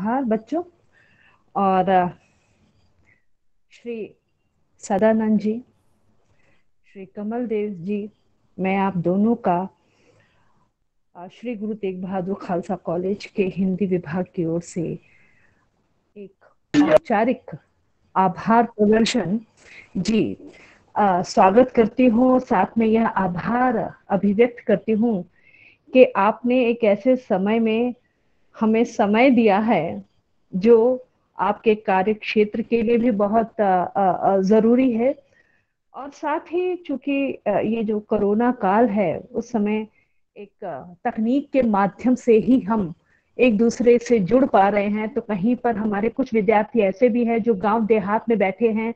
आभार बच्चों। और श्री सदानंद जी, श्री कमल देव जी, मैं आप दोनों का श्री गुरु तेग बहादुर खालसा कॉलेज के हिंदी विभाग की ओर से एक औपचारिक आभार प्रदर्शन जी स्वागत करती हूँ। साथ में यह आभार अभिव्यक्त करती हूँ कि आपने एक ऐसे समय में हमें समय दिया है जो आपके कार्य क्षेत्र के लिए भी बहुत जरूरी है। और साथ ही चूंकि ये जो कोरोना काल है, उस समय एक तकनीक के माध्यम से ही हम एक दूसरे से जुड़ पा रहे हैं। तो कहीं पर हमारे कुछ विद्यार्थी ऐसे भी हैं जो गांव देहात में बैठे हैं,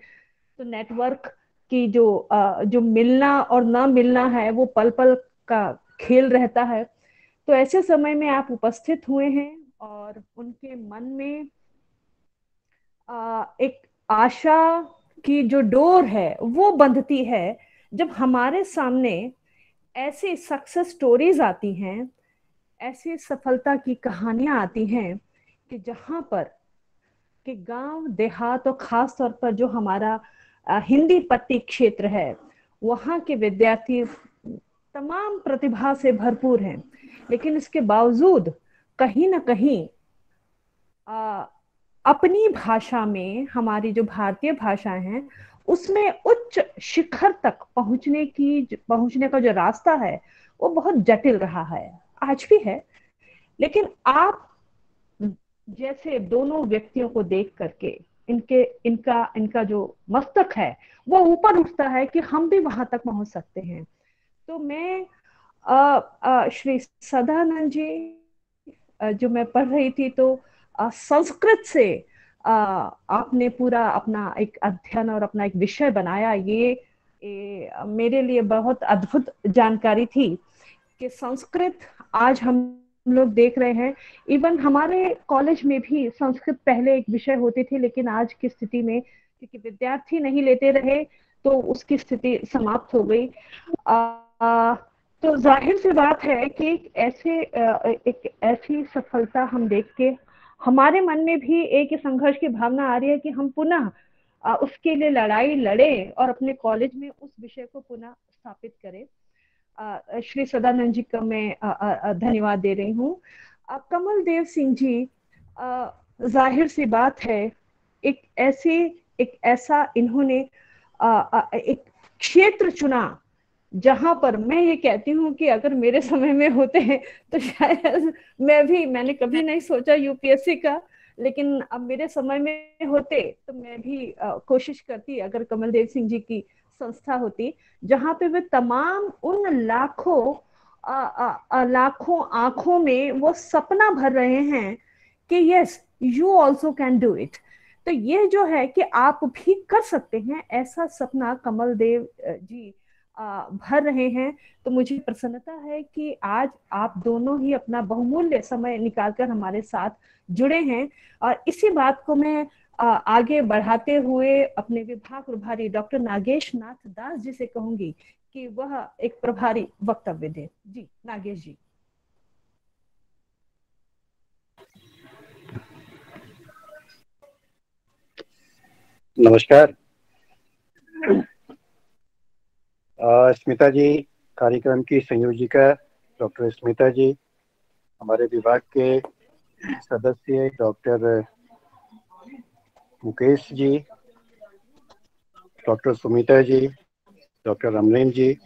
तो नेटवर्क की जो मिलना और ना मिलना है वो पल पल का खेल रहता है। तो ऐसे समय में आप उपस्थित हुए हैं और उनके मन में एक आशा की जो डोर है वो बंधती है जब हमारे सामने ऐसी सक्सेस स्टोरीज आती हैं, ऐसी सफलता की कहानियां आती हैं कि जहां पर कि गांव देहात और खास तौर पर जो हमारा हिंदी पट्टी क्षेत्र है, वहाँ के विद्यार्थी तमाम प्रतिभा से भरपूर हैं, लेकिन इसके बावजूद कहीं ना कहीं अपनी भाषा में, हमारी जो भारतीय भाषाएं हैं उसमें उच्च शिखर तक पहुंचने का जो रास्ता है वो बहुत जटिल रहा है, आज भी है। लेकिन आप जैसे दोनों व्यक्तियों को देख करके इनके इनका इनका जो मस्तक है वो ऊपर उठता है कि हम भी वहां तक पहुंच सकते हैं। तो मैं श्री सदानंद जी, जो मैं पढ़ रही थी तो संस्कृत से आपने पूरा अपना एक अध्ययन और अपना एक विषय बनाया। ये मेरे लिए बहुत अद्भुत जानकारी थी कि संस्कृत आज हम लोग देख रहे हैं। इवन हमारे कॉलेज में भी संस्कृत पहले एक विषय होती थी, लेकिन आज की स्थिति में क्योंकि विद्यार्थी नहीं लेते रहे तो उसकी स्थिति समाप्त हो गई। तो जाहिर सी बात है कि एक ऐसी सफलता हम देख के हमारे मन में भी एक संघर्ष की भावना आ रही है कि हम पुनः उसके लिए लड़ाई लड़े और अपने कॉलेज में उस विषय को पुनः स्थापित करें। श्री सदानंद जी का मैं धन्यवाद दे रही हूँ। कमल देव सिंह जी, जाहिर सी बात है एक ऐसा इन्होंने एक क्षेत्र चुना जहां पर मैं ये कहती हूँ कि अगर मेरे समय में होते हैं तो शायद मैंने कभी नहीं सोचा यूपीएससी का, लेकिन अब मेरे समय में होते तो मैं भी कोशिश करती अगर कमल देव सिंह जी की संस्था होती जहां पे वे तमाम उन लाखों आंखों में वो सपना भर रहे हैं कि yes, you also can do it. तो ये जो है कि आप भी कर सकते हैं, ऐसा सपना कमल देव जी भर रहे हैं। तो मुझे प्रसन्नता है कि आज आप दोनों ही अपना बहुमूल्य समय निकालकर हमारे साथ जुड़े हैं। और इसी बात को मैं आगे बढ़ाते हुए अपने विभाग प्रभारी डॉक्टर नागेश नाथ दास जी से कहूंगी कि वह एक प्रभारी वक्तव्य दे। जी नागेश जी। नमस्कार। स्मिता जी, कार्यक्रम की संयोजिका डॉक्टर स्मिता जी, हमारे विभाग के सदस्य डॉक्टर मुकेश जी, डॉक्टर सुमिता जी, डॉक्टर रमलेन जी,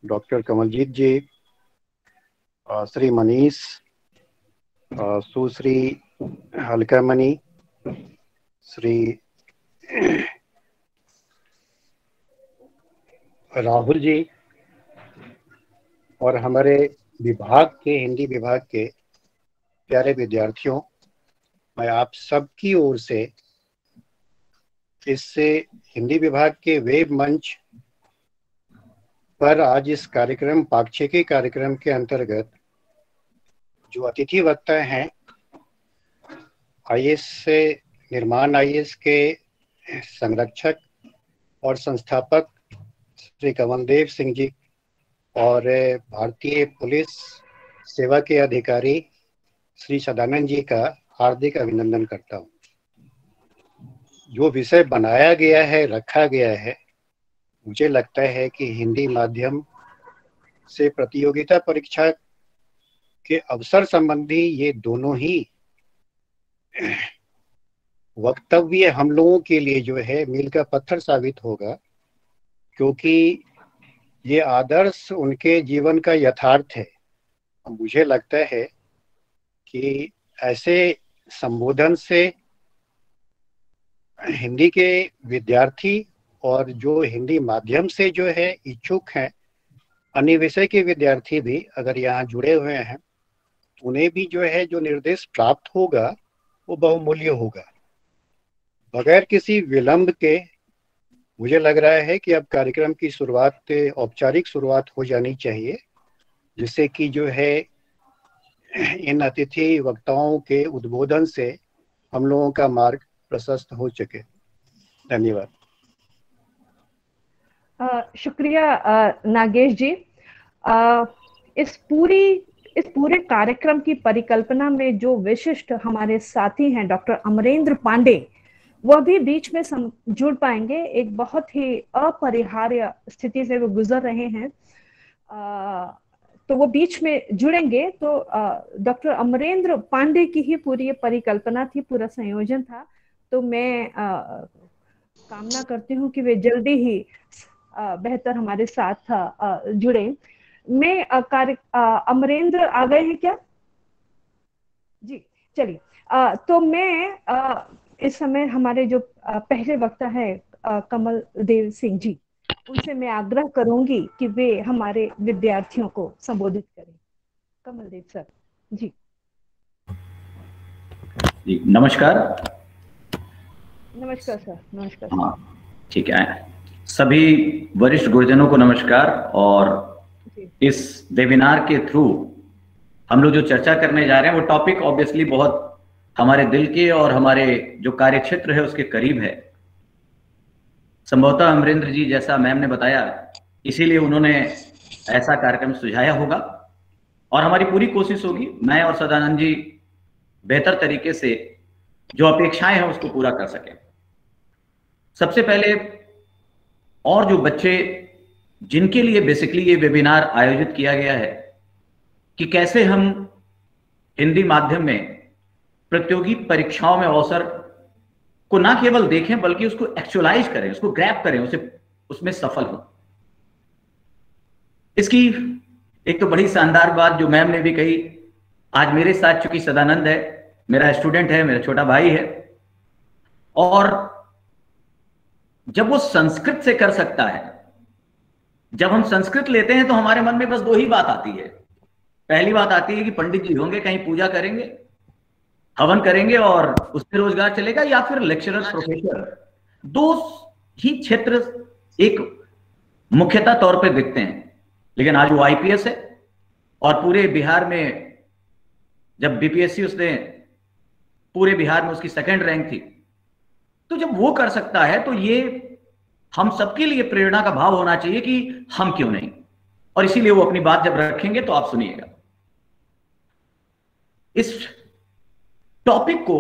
डॉक्टर कमलजीत जी, श्री मनीष, सुश्री हल्कामणि, श्री राहुल जी और हमारे विभाग के हिंदी विभाग के प्यारे विद्यार्थियों, मैं आप सबकी ओर से इससे हिंदी विभाग के वेब मंच पर आज इस कार्यक्रम पाक्षिकी कार्यक्रम के अंतर्गत जो अतिथि वक्ता हैं, आईएएस से निर्माण आईएएस के संरक्षक और संस्थापक श्री कमलदेव सिंह जी और भारतीय पुलिस सेवा के अधिकारी श्री सदानंद जी का हार्दिक अभिनंदन करता हूँ। जो विषय बनाया गया है, रखा गया है, मुझे लगता है कि हिंदी माध्यम से प्रतियोगिता परीक्षा के अवसर संबंधी ये दोनों ही वक्तव्य हम लोगों के लिए जो है मील का पत्थर साबित होगा, क्योंकि ये आदर्श उनके जीवन का यथार्थ है। मुझे लगता है कि ऐसे संबोधन से हिंदी के विद्यार्थी और जो हिंदी माध्यम से जो है इच्छुक हैं, अन्य विषय के विद्यार्थी भी अगर यहाँ जुड़े हुए हैं, उन्हें भी जो है जो निर्देश प्राप्त होगा वो बहुमूल्य होगा। बगैर किसी विलंब के मुझे लग रहा है कि अब कार्यक्रम की शुरुआत, औपचारिक शुरुआत हो जानी चाहिए, जिससे कि जो है इन अतिथि वक्ताओं के उद्बोधन से हम लोगों का मार्ग प्रशस्त हो सके। धन्यवाद। शुक्रिया नागेश जी। इस पूरे कार्यक्रम की परिकल्पना में जो विशिष्ट हमारे साथी हैं डॉक्टर अमरेंद्र पांडे, वह भी बीच में जुड़ पाएंगे। एक बहुत ही अपरिहार्य स्थिति से वो गुजर रहे हैं, तो वो बीच में जुड़ेंगे। तो डॉक्टर अमरेंद्र पांडे की ही पूरी परिकल्पना थी, पूरा संयोजन था। तो मैं कामना करती हूँ कि वे जल्दी ही बेहतर हमारे साथ जुड़े। मैं अमरेंद्र आ गए हैं क्या? जी चलिए। तो मैं इस समय हमारे जो पहले वक्ता है कमल देव सिंह जी, उनसे मैं आग्रह करूंगी कि वे हमारे विद्यार्थियों को संबोधित करें। कमल देव सर जी। नमस्कार। नमस्कार सर। नमस्कार। हाँ ठीक है, सभी वरिष्ठ गुरुजनों को नमस्कार। और इस वेबिनार के थ्रू हम लोग जो चर्चा करने जा रहे हैं वो टॉपिक ऑब्वियसली बहुत हमारे दिल के और हमारे जो कार्यक्षेत्र है उसके करीब है। संभवतः अमरेंद्र जी, जैसा मैम ने बताया, इसीलिए उन्होंने ऐसा कार्यक्रम सुझाया होगा और हमारी पूरी कोशिश होगी, मैं और सदानंद जी बेहतर तरीके से जो अपेक्षाएं हैं उसको पूरा कर सकें। सबसे पहले, और जो बच्चे जिनके लिए बेसिकली ये वेबिनार आयोजित किया गया है कि कैसे हम हिंदी माध्यम में प्रतियोगी परीक्षाओं में अवसर को ना केवल देखें बल्कि उसको एक्चुअलाइज करें, उसको ग्रैब करें, उसमें सफल हो। इसकी एक तो बड़ी शानदार बात जो मैम ने भी कही, आज मेरे साथ चूंकि सदानंद है, मेरा स्टूडेंट है, मेरा छोटा भाई है, और जब वो संस्कृत से कर सकता है, जब हम संस्कृत लेते हैं तो हमारे मन में बस दो ही बात आती है। पहली बात आती है कि पंडित जी होंगे, कहीं पूजा करेंगे, हवन करेंगे और उससे रोजगार चलेगा, या फिर लेक्चरर, प्रोफेसर। दो ही क्षेत्र एक मुख्यतः तौर पे दिखते हैं। लेकिन आज वो आईपीएस है और पूरे बिहार में, जब बीपीएससी उसने पूरे बिहार में उसकी सेकंड रैंक थी, तो जब वो कर सकता है तो ये हम सबके लिए प्रेरणा का भाव होना चाहिए कि हम क्यों नहीं। और इसीलिए वो अपनी बात जब रखेंगे तो आप सुनिएगा। इस टॉपिक को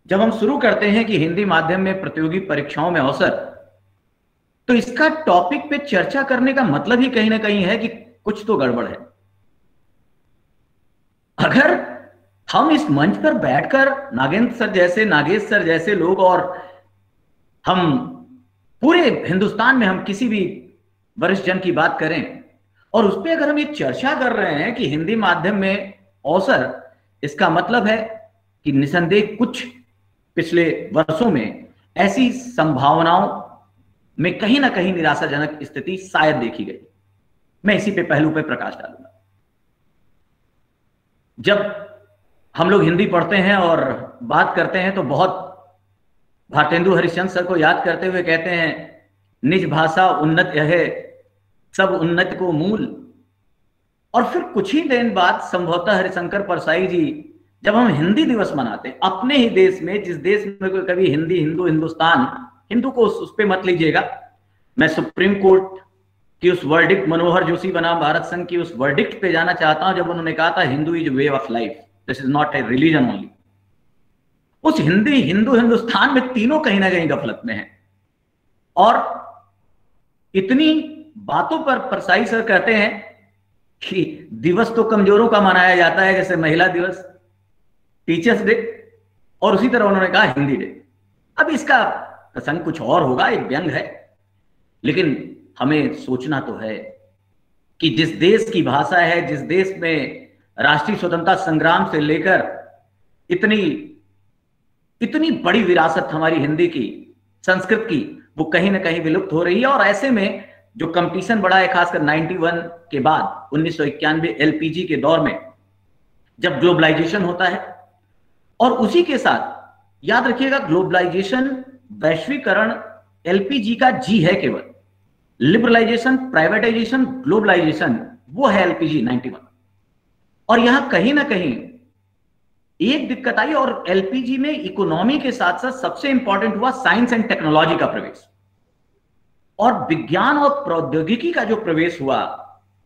जब हम शुरू करते हैं कि हिंदी माध्यम में प्रतियोगी परीक्षाओं में अवसर, तो इसका टॉपिक पे चर्चा करने का मतलब ही कहीं ना कहीं है कि कुछ तो गड़बड़ है। अगर हम इस मंच पर बैठकर नागेश सर जैसे लोग, और हम पूरे हिंदुस्तान में हम किसी भी वरिष्ठ जन की बात करें और उस पर अगर हम ये चर्चा कर रहे हैं कि हिंदी माध्यम में अवसर, इसका मतलब है कि निसंदेह कुछ पिछले वर्षों में ऐसी संभावनाओं में कहीं ना कहीं निराशाजनक स्थिति शायद देखी गई। मैं इसी पे पहलू पे प्रकाश डालूंगा। जब हम लोग हिंदी पढ़ते हैं और बात करते हैं तो बहुत भारतेंदु हरिश्चंद्र सर को याद करते हुए कहते हैं, निज भाषा उन्नत है सब उन्नत को मूल। और फिर कुछ ही दिन बाद संभवतः हरिशंकर परसाई जी, जब हम हिंदी दिवस मनाते हैं अपने ही देश में, जिस देश में कभी हिंदी, हिंदू, हिंदुस्तान, हिंदू को उस पे मत लीजिएगा, मैं सुप्रीम कोर्ट की उस वर्डिक्ट, मनोहर जोशी बनाम भारत संघ की उस वर्डिक्ट पे जाना चाहता हूं, जब उन्होंने कहा था Hindu is way of life. This is not a religion only. उस हिंदी हिंदू हिंदुस्तान में तीनों कहीं ना कहीं गफलत में हैं। और इतनी बातों पर परसाई सर कहते हैं कि दिवस तो कमजोरों का मनाया जाता है, जैसे महिला दिवस, टीचर्स डे, और उसी तरह उन्होंने कहा हिंदी डे। अब इसका प्रसंग कुछ और होगा, एक व्यंग है, लेकिन हमें सोचना तो है कि जिस देश की भाषा है, जिस देश में राष्ट्रीय स्वतंत्रता संग्राम से लेकर इतनी इतनी बड़ी विरासत हमारी हिंदी की, संस्कृत की, वो कहीं ना कहीं विलुप्त हो रही है। और ऐसे में जो कंपटीशन बढ़ा है, खासकर 91 के बाद 1991 एलपीजी के दौर में, जब ग्लोबलाइजेशन होता है, और उसी के साथ याद रखिएगा ग्लोबलाइजेशन, वैश्वीकरण एलपीजी का जी है केवल, लिबरलाइजेशन, प्राइवेटाइजेशन, ग्लोबलाइजेशन वो है एलपीजी 91। और यहां कहीं ना कहीं एक दिक्कत आई, और एलपीजी में इकोनॉमी के साथ साथ सबसे इंपॉर्टेंट हुआ साइंस एंड टेक्नोलॉजी का प्रवेश, और विज्ञान और प्रौद्योगिकी का जो प्रवेश हुआ,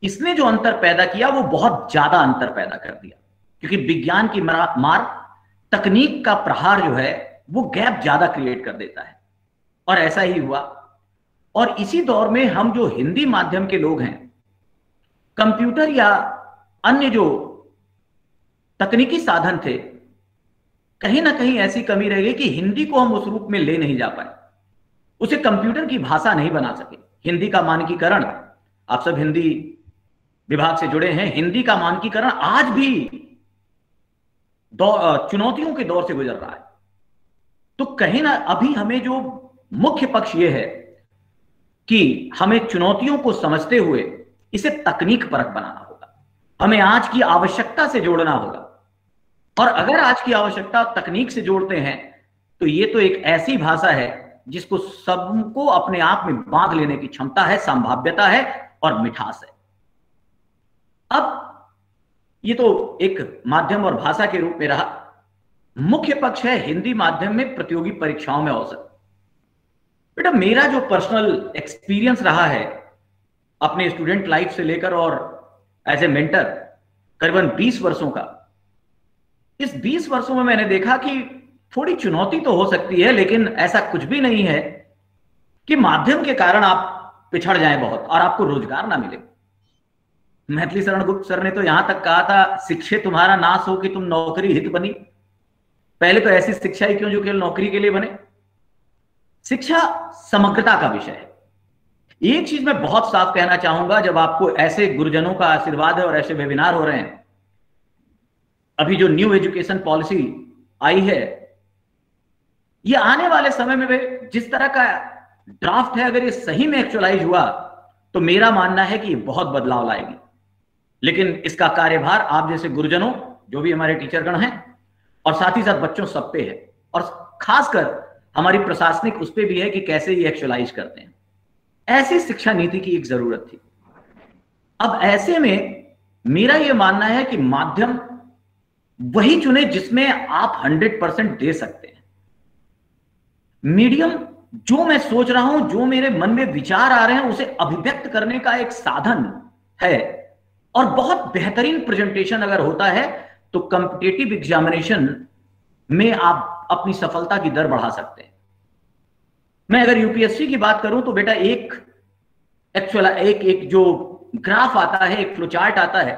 इसने जो अंतर पैदा किया वो बहुत ज्यादा अंतर पैदा कर दिया, क्योंकि विज्ञान की मार, तकनीक का प्रहार जो है वो गैप ज्यादा क्रिएट कर देता है, और ऐसा ही हुआ। और इसी दौर में हम जो हिंदी माध्यम के लोग हैं, कंप्यूटर या अन्य जो तकनीकी साधन थे, कहीं ना कहीं ऐसी कमी रह गई कि हिंदी को हम उस रूप में ले नहीं जा पाए, उसे कंप्यूटर की भाषा नहीं बना सके। हिंदी का मानकीकरण, आप सब हिंदी विभाग से जुड़े हैं, हिंदी का मानकीकरण आज भी चुनौतियों के दौर से गुजर रहा है। तो कहीं ना अभी हमें जो मुख्य पक्ष यह है कि हमें चुनौतियों को समझते हुए इसे तकनीक परक बनाना होगा, हमें आज की आवश्यकता से जोड़ना होगा। और अगर आज की आवश्यकता तकनीक से जोड़ते हैं तो ये तो एक ऐसी भाषा है जिसको सबको अपने आप में बांध लेने की क्षमता है, संभाव्यता है और मिठास है। अब ये तो एक माध्यम और भाषा के रूप में रहा। मुख्य पक्ष है हिंदी माध्यम में प्रतियोगी परीक्षाओं में अवसर। बेटा, मेरा जो पर्सनल एक्सपीरियंस रहा है अपने स्टूडेंट लाइफ से लेकर और एज ए मेंटर करीबन 20 वर्षों का, इस 20 वर्षों में मैंने देखा कि थोड़ी चुनौती तो हो सकती है, लेकिन ऐसा कुछ भी नहीं है कि माध्यम के कारण आप पिछड़ जाएं बहुत और आपको रोजगार ना मिले। मैथिली शरण गुप्त सर ने तो यहां तक कहा था, शिक्षे तुम्हारा नाश हो कि तुम नौकरी हित बनी। पहले तो ऐसी शिक्षा ही क्यों जो केवल नौकरी के लिए बने। शिक्षा समग्रता का विषय है। एक चीज मैं बहुत साफ कहना चाहूंगा, जब आपको ऐसे गुरुजनों का आशीर्वाद है और ऐसे वेबिनार हो रहे हैं, अभी जो न्यू एजुकेशन पॉलिसी आई है, ये आने वाले समय में जिस तरह का ड्राफ्ट है, अगर ये सही में एक्चुअलाइज हुआ तो मेरा मानना है कि ये बहुत बदलाव लाएगी। लेकिन इसका कार्यभार आप जैसे गुरुजनों, जो भी हमारे टीचरगण हैं, और साथ ही साथ बच्चों सब पे है, और खासकर हमारी प्रशासनिक उस पे भी है कि कैसे ये एक्चुअलाइज करते हैं। ऐसी शिक्षा नीति की एक जरूरत थी। अब ऐसे में मेरा यह मानना है कि माध्यम वही चुने जिसमें आप 100% दे सकते हैं। मीडियम जो मैं सोच रहा हूं, जो मेरे मन में विचार आ रहे हैं, उसे अभिव्यक्त करने का एक साधन है। और बहुत बेहतरीन प्रेजेंटेशन अगर होता है तो कॉम्पिटिटिव एग्जामिनेशन में आप अपनी सफलता की दर बढ़ा सकते हैं। मैं अगर यूपीएससी की बात करूं तो बेटा एक जो ग्राफ आता है, एक फ्लोचार्ट आता है,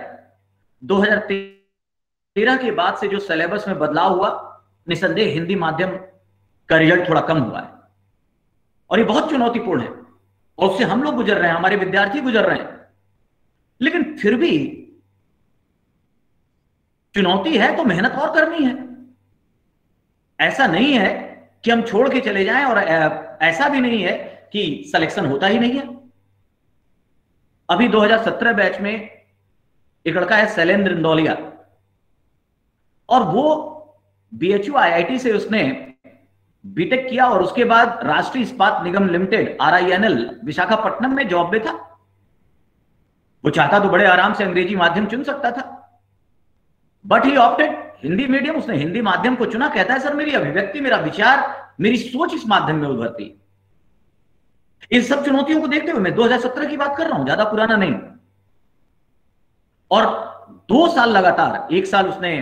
2013 के बाद से जो सिलेबस में बदलाव हुआ, निसंदेह हिंदी माध्यम का रिजल्ट थोड़ा कम हुआ है, और ये बहुत चुनौतीपूर्ण है, और उससे हम लोग गुजर रहे हैं, हमारे विद्यार्थी गुजर रहे हैं। लेकिन फिर भी चुनौती है तो मेहनत और करनी है। ऐसा नहीं है कि हम छोड़ के चले जाएं, और ऐसा भी नहीं है कि सिलेक्शन होता ही नहीं है। अभी 2017 बैच में एक लड़का है शैलेंद्र इंदौलिया, और वो बीएचयू आईआईटी से उसने बीटेक किया, और उसके बाद राष्ट्रीय इस्पात निगम लिमिटेड RINL विशाखापट्टनम में जॉब में था। वो चाहता तो बड़े आराम से अंग्रेजी माध्यम चुन सकता था, but he opted Hindi medium. उसने हिंदी माध्यम को चुना। कहता है सर, मेरी अभिव्यक्ति, मेरा विचार, मेरी सोच इस माध्यम में उभरती है। इन सब चुनौतियों को देखते हुए मैं 2017 की बात कर रहा हूं, ज्यादा पुराना नहीं। और 2 साल लगातार, 1 साल उसने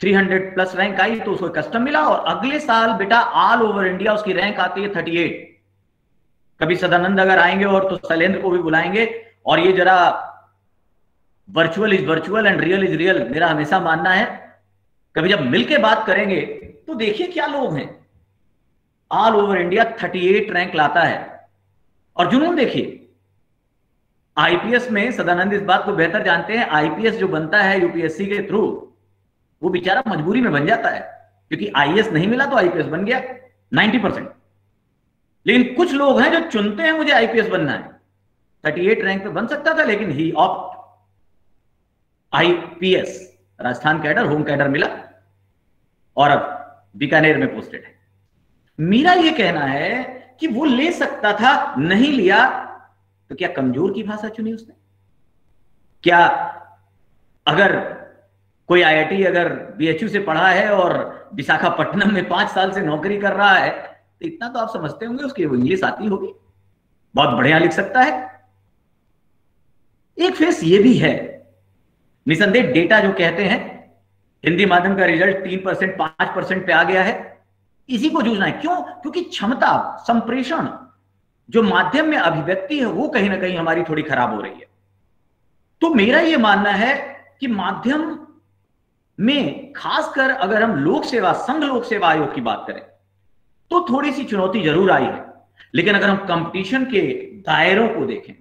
300 प्लस रैंक आई तो उसको कस्टम मिला, और अगले साल बेटा ऑल ओवर इंडिया उसकी रैंक आती है 38। कभी सदानंद अगर आएंगे और तो शैलेंद्र को भी बुलाएंगे, और ये जरा virtual is virtual and real is real मेरा हमेशा मानना है, कभी जब मिलके बात करेंगे तो देखिए क्या लोग हैं। ऑल ओवर इंडिया 38 रैंक लाता है, और जुनून देखिए। आईपीएस में सदानंद इस बात को बेहतर जानते हैं, आईपीएस जो बनता है यूपीएससी के थ्रू, वो बेचारा मजबूरी में बन जाता है, क्योंकि आईएएस नहीं मिला तो आईपीएस बन गया 90%। लेकिन कुछ लोग हैं जो चुनते हैं मुझे आईपीएस बनना है। 38 रैंक पे बन सकता था, लेकिन he opt IPS, Rajasthan cadre, home cadre मिला, और अब बीकानेर में पोस्टेड है। मेरा यह कहना है कि वो ले सकता था, नहीं लिया, तो क्या कमजोर की भाषा चुनी उसने? क्या अगर कोई आईआईटी अगर बीएचयू से पढ़ा है और विशाखापट्टनम में 5 साल से नौकरी कर रहा है, तो इतना तो आप समझते होंगे उसकी इंग्लिश आती होगी, बहुत बढ़िया लिख सकता है। एक फेस ये भी है, निसंदेह डेटा जो कहते हैं हिंदी माध्यम का रिजल्ट 3% 5% पे आ गया है, इसी को जूझना है। क्यों? क्योंकि क्षमता, संप्रेषण, जो माध्यम में अभिव्यक्ति है, वो कहीं ना कहीं हमारी थोड़ी खराब हो रही है। तो मेरा यह मानना है कि माध्यम में खासकर अगर हम लोक सेवा, संघ लोक सेवा आयोग की बात करें तो थोड़ी सी चुनौती जरूर आई है। लेकिन अगर हम कंपटीशन के दायरों को देखें,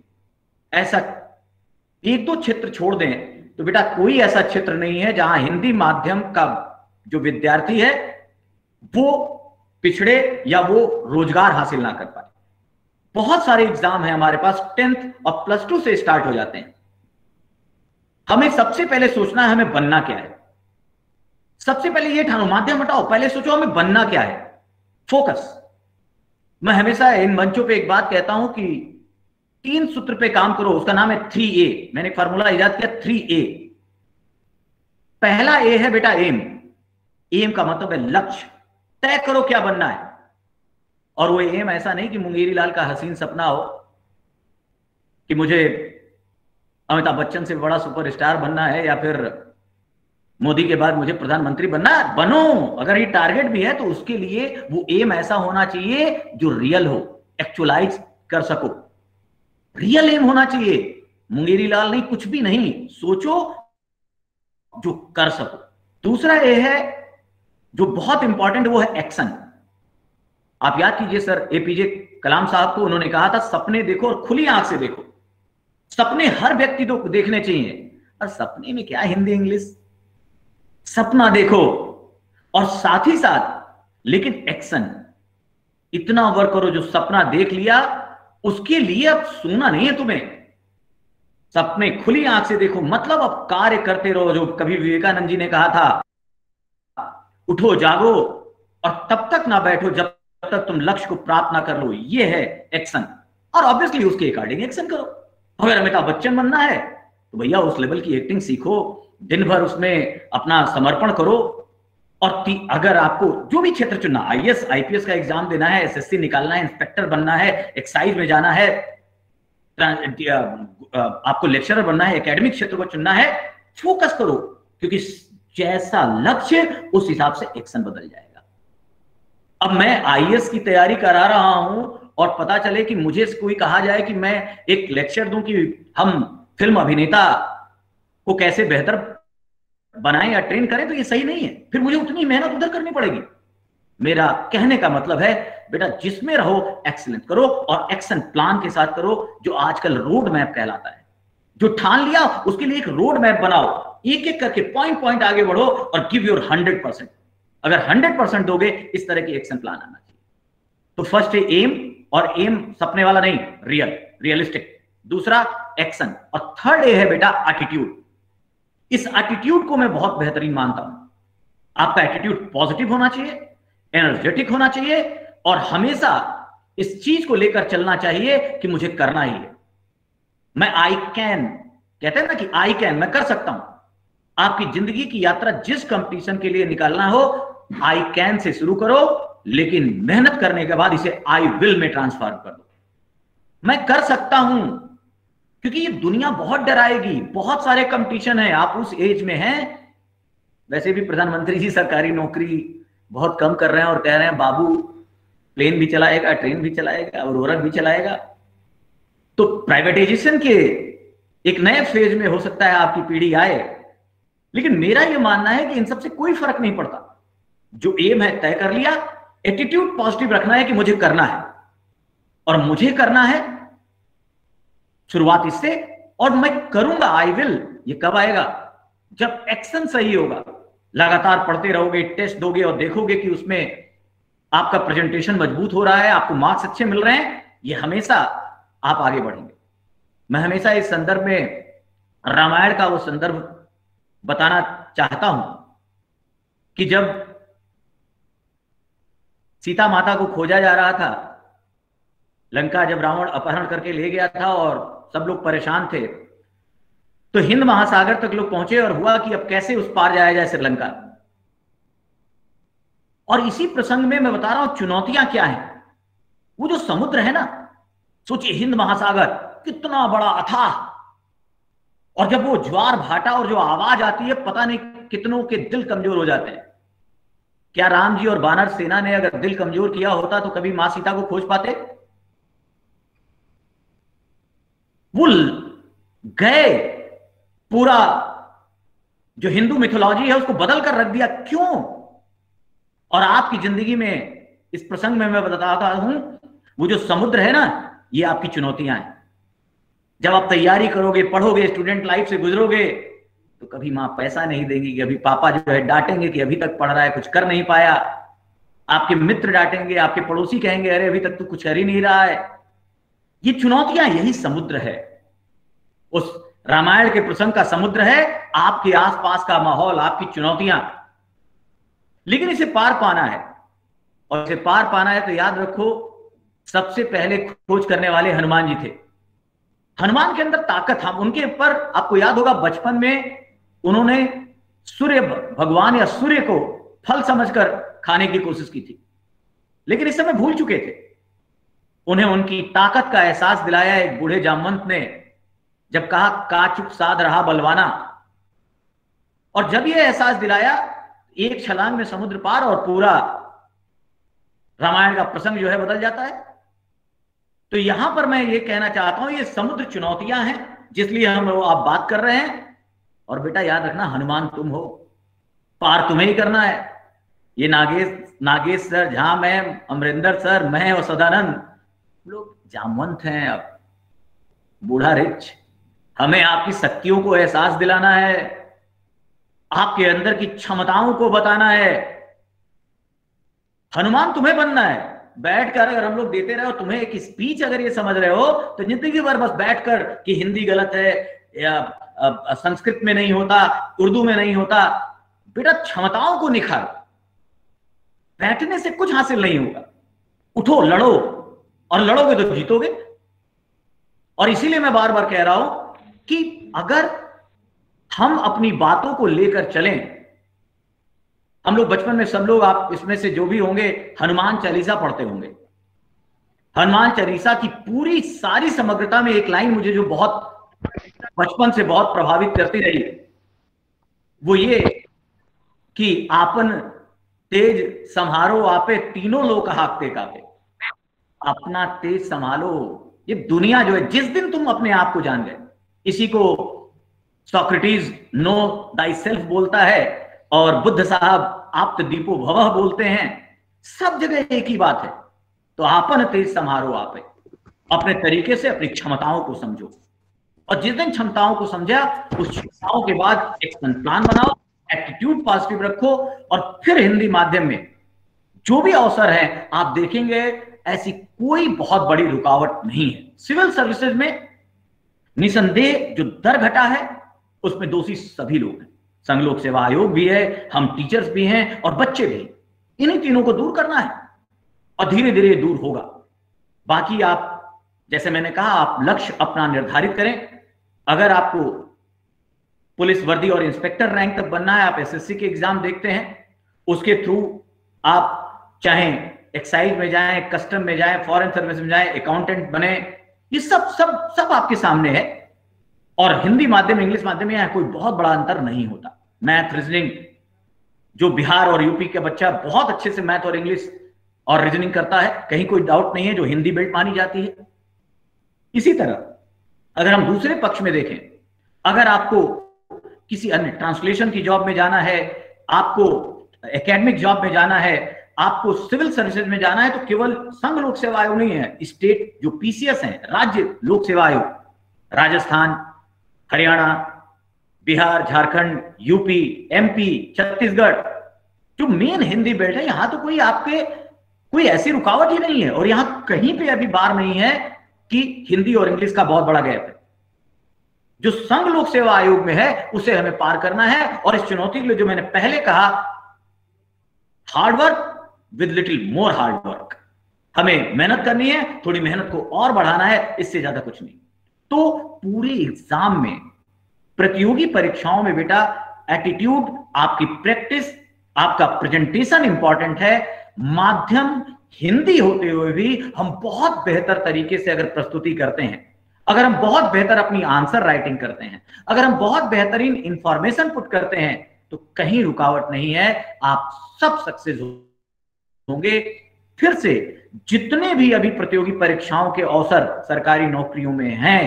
ऐसा एक दो क्षेत्र छोड़ दें तो बेटा कोई ऐसा क्षेत्र नहीं है जहां हिंदी माध्यम का जो विद्यार्थी है वो पिछड़े या वो रोजगार हासिल ना कर पाए। बहुत सारे एग्जाम है हमारे पास, 10th और +2 से स्टार्ट हो जाते हैं। हमें सबसे पहले सोचना है हमें बनना क्या है। सबसे पहले ये ठानो, माध्यम हटाओ, पहले सोचो हमें बनना क्या है। फोकस। मैं हमेशा इन मंचों पे एक बात कहता हूं कि 3 सूत्र पे काम करो, उसका नाम है 3A। मैंने एक फार्मूला इजाद किया, 3A। पहला ए है बेटा एम। एम का मतलब है लक्ष्य। तय करो क्या बनना है, और वो एम ऐसा नहीं कि मुंगेरी लाल का हसीन सपना हो कि मुझे अमिताभ बच्चन से बड़ा सुपरस्टार बनना है या फिर मोदी के बाद मुझे प्रधानमंत्री बनना है। बनो, अगर ये टारगेट भी है तो उसके लिए वो एम ऐसा होना चाहिए जो रियल हो, एक्चुअलाइज कर सको। रियल एम होना चाहिए, मुंगेरी लाल नहीं, कुछ भी नहीं, सोचो जो कर सको। दूसरा ए है जो बहुत इंपॉर्टेंट, वो है एक्शन। आप याद कीजिए सर एपीजे कलाम साहब को, उन्होंने कहा था सपने देखो और खुली आंख से देखो। सपने हर व्यक्ति को देखने चाहिए, और सपने में क्या हिंदी इंग्लिश, सपना देखो और साथ ही साथ लेकिन एक्शन। इतना वर्क करो, जो सपना देख लिया उसके लिए अब सोना नहीं है तुम्हें। सपने खुली आंख से देखो, मतलब अब कार्य करते रहो। जो कभी विवेकानंद जी ने कहा था, उठो जागो और तब तक ना बैठो जब तक तुम लक्ष्य को प्राप्त ना कर लो। ये है एक्शन, और ऑब्वियसली उसके अकॉर्डिंग एक्शन करो। अगर अमिताभ बच्चन बनना है तो भैया उस लेवल की एक्टिंग सीखो, दिन भर उसमें अपना समर्पण करो। और अगर आपको जो भी क्षेत्र चुनना, आईएएस आईपीएस का एग्जाम देना है, एसएससी निकालना है, इंस्पेक्टर बनना है, एक्साइज में जाना है, आपको लेक्चरर बनना है, एकेडमिक क्षेत्र को चुनना है, फोकस करो, क्योंकि जैसा लक्ष्य उस हिसाब से एक्शन बदल जाएगा। अब मैं आईएएस की तैयारी करा रहा हूं और पता चले कि मुझे कोई कहा जाए कि मैं एक लेक्चर दूं कि हम फिल्म अभिनेता को कैसे बेहतर बनाएं या ट्रेन करें, तो ये सही नहीं है। फिर मुझे उतनी मेहनत उधर करनी पड़ेगी। मेरा कहने का मतलब है बेटा जिसमें रहो एक्सीलेंट करो, और एक्शन प्लान के साथ करो, जो आजकल रोड मैप कहलाता है। जो ठान लिया उसके लिए एक रोड मैप बनाओ, एक एक करके पॉइंट पॉइंट आगे बढ़ो और गिव योर 100%। अगर 100% दोगे, इस तरह की एक्शन प्लान आना चाहिए। तो फर्स्ट है एम, और एम सपने वाला नहीं, रियलिस्टिक। दूसरा एक्शन, और थर्ड ए है बेटा एटीट्यूड। इस एटीट्यूड को मैं बहुत बेहतरीन मानता हूं। आपका एटीट्यूड पॉजिटिव होना चाहिए, एनर्जेटिक होना चाहिए, और हमेशा इस चीज को लेकर चलना चाहिए कि मुझे करना ही है। मैं आई कैन, कहते हैं ना कि आई कैन, मैं कर सकता हूं। आपकी जिंदगी की यात्रा जिस कंपटीशन के लिए निकालना हो, आई कैन से शुरू करो, लेकिन मेहनत करने के बाद इसे आई विल में ट्रांसफर कर दो। मैं कर सकता हूं, क्योंकि ये दुनिया बहुत डराएगी। बहुत सारे कंपटीशन है, आप उस एज में हैं वैसे भी प्रधानमंत्री जी सरकारी नौकरी बहुत कम कर रहे हैं और कह रहे हैं बाबू प्लेन भी चलाएगा, ट्रेन भी चलाएगा, उर्वरक भी चलाएगा। तो प्राइवेटाइजेशन के एक नए फेज में हो सकता है आपकी पीढ़ी आए, लेकिन मेरा यह मानना है कि इन सबसे कोई फर्क नहीं पड़ता। जो एम है तय कर लिया, एटीट्यूड पॉजिटिव रखना है कि मुझे करना है, और मुझे करना है शुरुआत इससे, और मैं करूंगा, आई विल। ये कब आएगा? जब एक्शन सही होगा। लगातार पढ़ते रहोगे, टेस्ट दोगे और देखोगे कि उसमें आपका प्रेजेंटेशन मजबूत हो रहा है, आपको मार्क्स अच्छे मिल रहे हैं, ये हमेशा आप आगे बढ़ेंगे। मैं हमेशा इस संदर्भ में रामायण का वो संदर्भ बताना चाहता हूं कि जब सीता माता को खोजा जा रहा था, लंका जब रावण अपहरण करके ले गया था और सब लोग परेशान थे, तो हिंद महासागर तक लोग पहुंचे और हुआ कि अब कैसे उस पार जाया जाए श्रीलंका। और इसी प्रसंग में मैं बता रहा हूं चुनौतियां क्या हैं। वो जो समुद्र है ना, सोचिए हिंद महासागर कितना बड़ा अथाह, और जब वो ज्वार भाटा और जो आवाज आती है, पता नहीं कितनों के दिल कमजोर हो जाते हैं। क्या राम जी और वानर सेना ने अगर दिल कमजोर किया होता तो कभी मां सीता को खोज पाते? वो गए, पूरा जो हिंदू मिथोलॉजी है उसको बदल कर रख दिया। क्यों? और आपकी जिंदगी में इस प्रसंग में मैं बताता हूं, वो जो समुद्र है ना, ये आपकी चुनौतियां हैं। जब आप तैयारी करोगे, पढ़ोगे, स्टूडेंट लाइफ से गुजरोगे, तो कभी मां पैसा नहीं देंगी, कभी पापा जो है डांटेंगे कि अभी तक पढ़ रहा है, कुछ कर नहीं पाया। आपके मित्र डांटेंगे, आपके पड़ोसी कहेंगे अरे अभी तक तो कुछ कर ही नहीं रहा है। ये चुनौतियां, यही समुद्र है। उस रामायण के प्रसंग का समुद्र है आपके आसपास का माहौल, आपकी चुनौतियां। लेकिन इसे पार पाना है, और इसे पार पाना है तो याद रखो, सबसे पहले खोज करने वाले हनुमान जी थे। हनुमान के अंदर ताकत, हम उनके ऊपर, आपको याद होगा बचपन में उन्होंने सूर्य भगवान या सूर्य को फल समझकर खाने की कोशिश की थी, लेकिन इस समय भूल चुके थे। उन्हें उनकी ताकत का एहसास दिलाया एक बूढ़े जामवंत ने, जब कहा काचुक साध रहा बलवाना। और जब यह एहसास दिलाया, एक छलांग में समुद्र पार, और पूरा रामायण का प्रसंग जो है बदल जाता है। तो यहां पर मैं ये कहना चाहता हूं, ये समुद्र चुनौतियां हैं जिसलिए हम आप बात कर रहे हैं। और बेटा याद रखना, हनुमान तुम हो, पार तुम्हें ही करना है। ये नागेश सर, जहां मैं, अमरिंदर सर, मैं और सदानंद लोग जामवंत हैं, अब बूढ़ा रिच। हमें आपकी शक्तियों को एहसास दिलाना है, आपके अंदर की क्षमताओं को बताना है। हनुमान तुम्हें बनना है। बैठकर अगर हम लोग देते रहे, तुम्हें एक स्पीच अगर ये समझ रहे हो तो जिंदगी भर बस बैठकर कि हिंदी गलत है या संस्कृत में नहीं होता, उर्दू में नहीं होता। बेटा क्षमताओं को निखारो, बैठने से कुछ हासिल नहीं होगा। उठो, लड़ो, और लड़ोगे तो जीतोगे। और इसीलिए मैं बार बार कह रहा हूं कि अगर हम अपनी बातों को लेकर चलें, हम लोग बचपन में सब लोग, आप इसमें से जो भी होंगे, हनुमान चालीसा पढ़ते होंगे। हनुमान चालीसा की पूरी सारी समग्रता में एक लाइन मुझे जो बहुत बचपन से बहुत प्रभावित करती रही, वो ये कि आपन तेज संहारो आपे, तीनों लोग हाकते कापे। अपना तेज संभालो। ये दुनिया जो है, जिस दिन तुम अपने आप को जान गए, इसी को सोक्रेटिस नो दाई सेल्फ बोलता है, और बुद्ध साहब आप तो दीपो भवः बोलते हैं। सब जगह एक ही बात है। तो आपन तेज संहारो आपे, अपने तरीके से अपनी क्षमताओं को समझो, और जिस दिन क्षमताओं को समझा, उस क्षमताओं के बाद एक संतान बनाओ, एटीट्यूड पॉजिटिव रखो, और फिर हिंदी माध्यम में जो भी अवसर है आप देखेंगे ऐसी कोई बहुत बड़ी रुकावट नहीं है। सिविल सर्विसेज में निसंदेह जो दर घटा है, उसमें दोषी सभी लोग हैं। संघ लोक सेवा आयोग भी है, हम टीचर्स भी हैं, और बच्चे भी। इन्हीं तीनों को दूर करना है, और धीरे धीरे दूर होगा। बाकी आप, जैसे मैंने कहा, आप लक्ष्य अपना निर्धारित करें। अगर आपको पुलिस वर्दी और इंस्पेक्टर रैंक तक बनना है, आप एसएससी के एग्जाम देखते हैं, उसके थ्रू आप चाहे एक्साइज में जाएं, कस्टम में जाएं, फॉरेन सर्विस में जाएं, अकाउंटेंट बने, ये सब आपके सामने है। और हिंदी माध्यम, इंग्लिश माध्यम में यहाँ कोई बहुत बड़ा अंतर नहीं होता। मैथ, रीजनिंग, जो बिहार और यूपी का बच्चा बहुत अच्छे से मैथ और इंग्लिश और रीजनिंग करता है, कहीं कोई डाउट नहीं है, जो हिंदी बेल्ट मानी जाती है। इसी तरह अगर हम दूसरे पक्ष में देखें, अगर आपको किसी अन्य ट्रांसलेशन की जॉब में जाना है, आपको एकेडमिक जॉब में जाना है, आपको सिविल सर्विसेज में जाना है, तो केवल संघ लोक सेवा आयोग नहीं है, स्टेट जो पीसीएस है, राज्य लोक सेवा आयोग, राजस्थान, हरियाणा, बिहार, झारखंड, यूपी, एमपी, छत्तीसगढ़, जो मेन हिंदी बेल्ट है, यहां तो कोई आपके कोई ऐसी रुकावट ही नहीं है। और यहां कहीं पे अभी बार नहीं है कि हिंदी और इंग्लिश का बहुत बड़ा गैप है। जो संघ लोक सेवा आयोग में है उसे हमें पार करना है। और इस चुनौती के लिए, जो मैंने पहले कहा, hard work with little more hard work, हमें मेहनत करनी है, थोड़ी मेहनत को और बढ़ाना है, इससे ज्यादा कुछ नहीं। तो पूरे एग्जाम में, प्रतियोगी परीक्षाओं में बेटा, एटीट्यूड, आपकी प्रैक्टिस, आपका प्रेजेंटेशन इंपॉर्टेंट है। माध्यम हिंदी होते हुए भी हम बहुत बेहतर तरीके से अगर प्रस्तुति करते हैं, अगर हम बहुत बेहतर अपनी आंसर राइटिंग करते हैं, अगर हम बहुत बेहतरीन इंफॉर्मेशन पुट करते हैं, तो कहीं रुकावट नहीं है, आप सब सक्सेस होंगे। फिर से जितने भी अभी प्रतियोगी परीक्षाओं के अवसर सरकारी नौकरियों में हैं,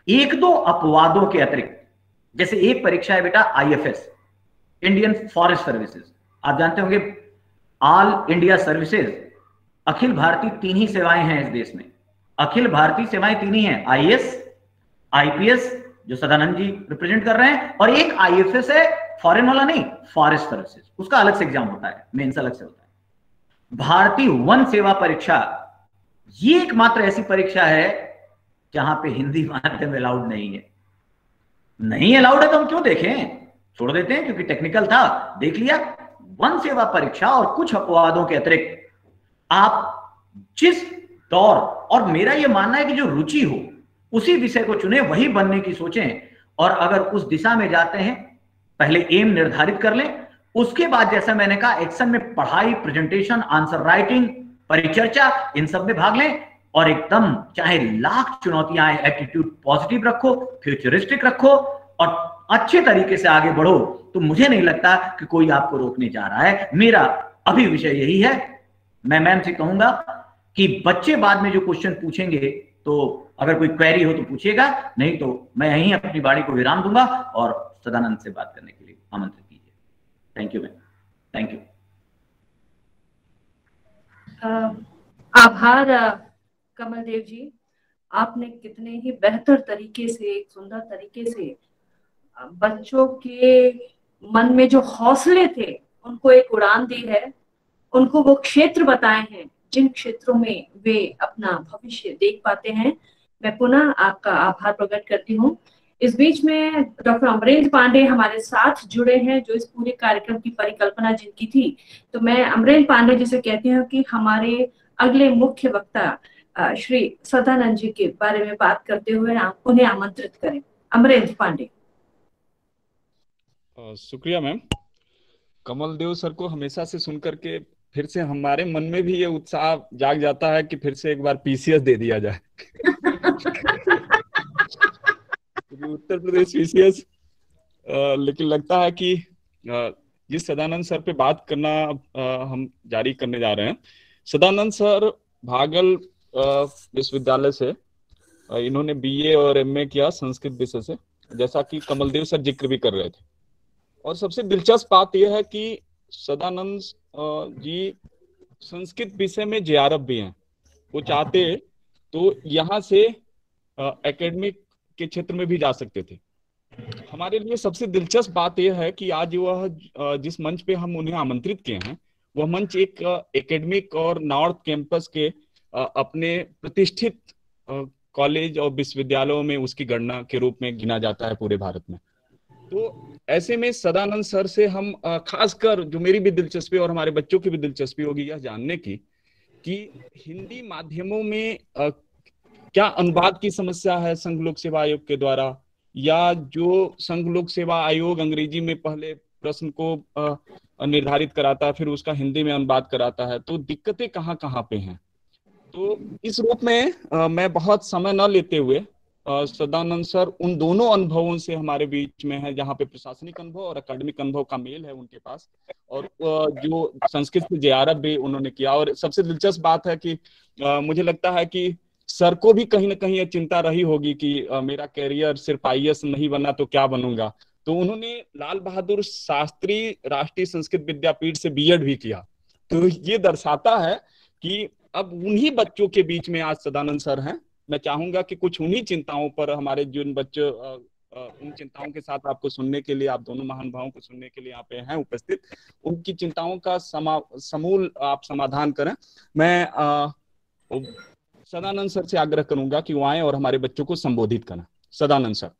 एक दो अपवादों के अतिरिक्त, जैसे एक परीक्षा है बेटा आईएफएस, इंडियन फॉरेस्ट सर्विसेज, आप जानते होंगे, all India services, Akhil Bharatiya 3 ही सेवाएं हैं इस देश में। अखिल भारतीय सेवाएं 3 ही हैं, आईएएस, आईपीएस जो सदानंद जी रिप्रेजेंट कर रहे हैं, और एक आईएफएस है, फॉरेन वाला नहीं, फॉरेस्ट सर्विसेज, उसका अलग से एग्जाम होता है, मेंस अलग से होता है। भारतीय वन सेवा परीक्षा ये एकमात्र ऐसी परीक्षा है जहां पे हिंदी माध्यम अलाउड नहीं है। नहीं अलाउड है तो हम क्यों देखें, छोड़ देते हैं, क्योंकि टेक्निकल था, देख लिया। वन सेवा परीक्षा और कुछ अपवादों के अतिरिक्त आप जिस दौर, और मेरा यह मानना है कि जो रुचि हो उसी विषय को चुने, वही बनने की सोचें। और अगर उस दिशा में जाते हैं, पहले एम निर्धारित कर लें, उसके बाद जैसा मैंने कहा, एक्शन में पढ़ाई, प्रेजेंटेशन, आंसर राइटिंग, परिचर्चा, इन सब में भाग लें। और एकदम चाहे लाख चुनौतियां आए, एटीट्यूड पॉजिटिव रखो, फ्यूचरिस्टिक रखो, और अच्छे तरीके से आगे बढ़ो। तो मुझे नहीं लगता कि कोई आपको रोकने जा रहा है। मेरा अभी विषय यही है। मैं मैम से कहूंगा कि बच्चे बाद में जो क्वेश्चन पूछेंगे, तो अगर कोई क्वेरी हो तो पूछिएगा, नहीं तो मैं यहीं अपनी बाड़ी को विराम दूंगा और सदानंद से बात करने के लिए आमंत्रित कीजिए। Thank you ma'am, thank you. आभार कमल देव जी, आपने कितने ही बेहतर तरीके से, एक सुंदर तरीके से बच्चों के मन में जो हौसले थे उनको एक उड़ान दी है, उनको वो क्षेत्र बताए हैं जिन क्षेत्रों में वे अपना भविष्य देख पाते हैं। मैं पुनः आपका आभार प्रकट करती हूँ। इस बीच में डॉक्टर अमरेंद्र पांडे हमारे साथ जुड़े हैं, जो इस पूरे कार्यक्रम की परिकल्पना जिनकी थी। तो मैं अमरेंद्र पांडे जी से कहती हूँ कि हमारे अगले मुख्य वक्ता श्री सदानंद जी के बारे में बात करते हुए आप उन्हें आमंत्रित करें। अमरेंद्र पांडे। शुक्रिया मैम। कमल देव सर को हमेशा से सुनकर के फिर से हमारे मन में भी ये उत्साह जाग जाता है कि फिर से एक बार पीसीएस दे दिया जाए। उत्तर प्रदेश पीसीएस, लेकिन लगता है कि जिस सदानंद सर पे बात करना हम जारी करने जा रहे हैं। सदानंद सर भागल विश्वविद्यालय से इन्होंने बीए और एमए किया संस्कृत विषय से, जैसा कि कमलदेव सर जिक्र भी कर रहे थे। और सबसे दिलचस्प बात यह है कि सदानंद जी संस्कृत विषय में जेआरएफ भी हैं। वो चाहते तो यहाँ से एकेडमिक के क्षेत्र में भी जा सकते थे। हमारे लिए सबसे दिलचस्प बात यह है कि आज वह जिस मंच पे हम उन्हें आमंत्रित किए हैं, वह मंच एक एकेडमिक और नॉर्थ कैंपस के अपने प्रतिष्ठित कॉलेज और विश्वविद्यालयों में उसकी गणना के रूप में गिना जाता है पूरे भारत में। तो ऐसे में सदानंद सर से हम खासकर, जो मेरी भी दिलचस्पी और हमारे बच्चों की भी दिलचस्पी होगी यह जानने की कि हिंदी माध्यमों में क्या अनुवाद की समस्या है संघ लोक सेवा आयोग के द्वारा, या जो संघ लोक सेवा आयोग अंग्रेजी में पहले प्रश्न को निर्धारित कराता है, फिर उसका हिंदी में अनुवाद कराता है, तो दिक्कतें कहाँ कहाँ पे हैं। तो इस रूप में मैं बहुत समय न लेते हुए सदानंद सर उन दोनों अनुभवों से हमारे बीच में है, जहाँ पे प्रशासनिक अनुभव और एकेडमिक अनुभव का मेल है उनके पास। और जो संस्कृत से जेआरएफ भी उन्होंने किया। और सबसे दिलचस्प बात है कि मुझे लगता है कि सर को भी कहीं ना कहीं ये चिंता रही होगी कि मेरा कैरियर सिर्फ आईएएस नहीं बना तो क्या बनूंगा। तो उन्होंने लाल बहादुर शास्त्री राष्ट्रीय संस्कृत विद्यापीठ से बीएड भी किया। तो ये दर्शाता है कि अब उन्हीं बच्चों के बीच में आज सदानंद सर हैं। मैं चाहूंगा कि कुछ उन्हीं चिंताओं पर हमारे जिन बच्चों उन चिंताओं के साथ आपको सुनने के लिए, आप दोनों महानुभावों को सुनने के लिए यहाँ पे हैं उपस्थित, उनकी चिंताओं का समूल आप समाधान करें। मैं सदानंद सर से आग्रह करूंगा कि वो आए और हमारे बच्चों को संबोधित करें। सदानंद सर।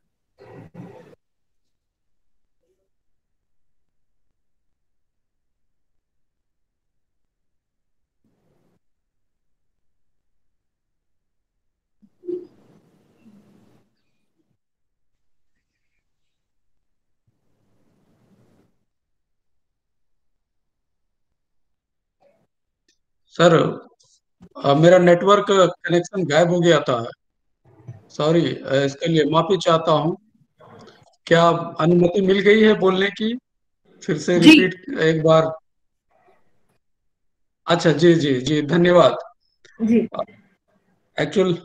सर मेरा नेटवर्क कनेक्शन गायब हो गया था। सॉरी, इसके लिए माफी चाहता हूँ। क्या अनुमति मिल गई है बोलने की? फिर से रिपीट एक बार। अच्छा, जी जी जी, धन्यवाद जी। एक्चुअल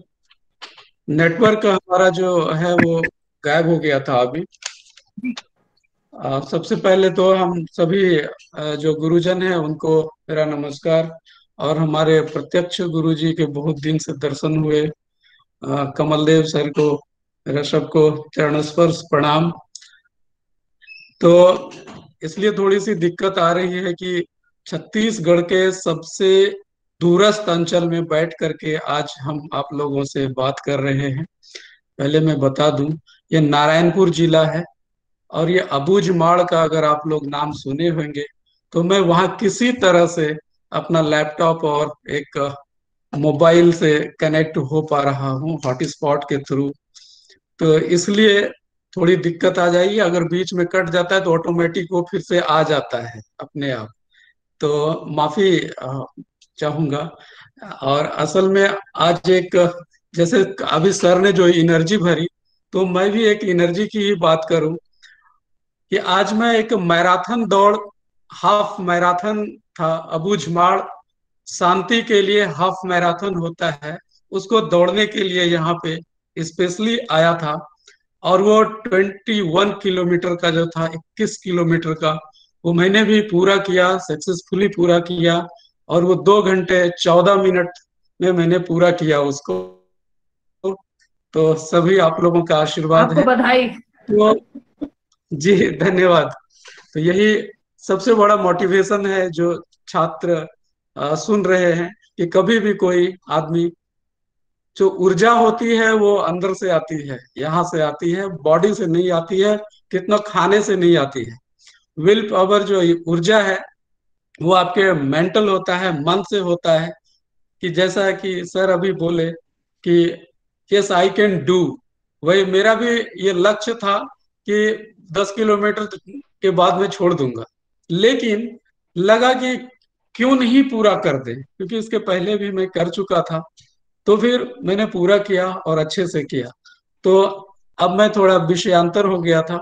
नेटवर्क हमारा जो है वो गायब हो गया था अभी। सबसे पहले तो हम सभी जो गुरुजन हैं उनको मेरा नमस्कार। और हमारे प्रत्यक्ष गुरुजी के बहुत दिन से दर्शन हुए कमलदेव सर को, मेरा सबको चरण स्पर्श प्रणाम। तो इसलिए थोड़ी सी दिक्कत आ रही है कि छत्तीसगढ़ के सबसे दूरस्थ अंचल में बैठ करके आज हम आप लोगों से बात कर रहे हैं। पहले मैं बता दूं, ये नारायणपुर जिला है और ये अबूझमाड़ का अगर आप लोग नाम सुने होंगे तो मैं वहां किसी तरह से अपना लैपटॉप और एक मोबाइल से कनेक्ट हो पा रहा हूँ हॉटस्पॉट के थ्रू। तो इसलिए थोड़ी दिक्कत आ जाएगी। अगर बीच में कट जाता है तो ऑटोमेटिक वो फिर से आ जाता है अपने आप। तो माफी चाहूंगा। और असल में आज एक, जैसे अभी सर ने जो एनर्जी भरी, तो मैं भी एक एनर्जी की ही बात करूं कि आज मैं एक मैराथन दौड़, हाफ मैराथन था अबूझमाड़ शांति के लिए, हाफ मैराथन होता है, उसको दौड़ने के लिए यहाँ पे स्पेशली आया था। और वो 21 किलोमीटर का जो था, 21 किलोमीटर का, वो मैंने भी पूरा किया, सक्सेसफुली पूरा किया। और वो 2 घंटे 14 मिनट में मैंने पूरा किया उसको। तो सभी आप लोगों का आशीर्वाद आपको है। बधाई। तो जी धन्यवाद। तो यही सबसे बड़ा मोटिवेशन है जो छात्र सुन रहे हैं, कि कभी भी कोई आदमी, जो ऊर्जा होती है वो अंदर से आती है, यहाँ से आती है, बॉडी से नहीं आती है, कितना खाने से नहीं आती है। विल पावर जो ऊर्जा है वो आपके मेंटल होता है, मन से होता है। कि जैसा कि सर अभी बोले कि यस आई कैन डू, वही मेरा भी ये लक्ष्य था कि 10 किलोमीटर के बाद मैं छोड़ दूंगा। लेकिन लगा कि क्यों नहीं पूरा कर दे, क्योंकि इसके पहले भी मैं कर चुका था। तो फिर मैंने पूरा किया और अच्छे से किया। तो अब मैं थोड़ा विषयांतर हो गया था।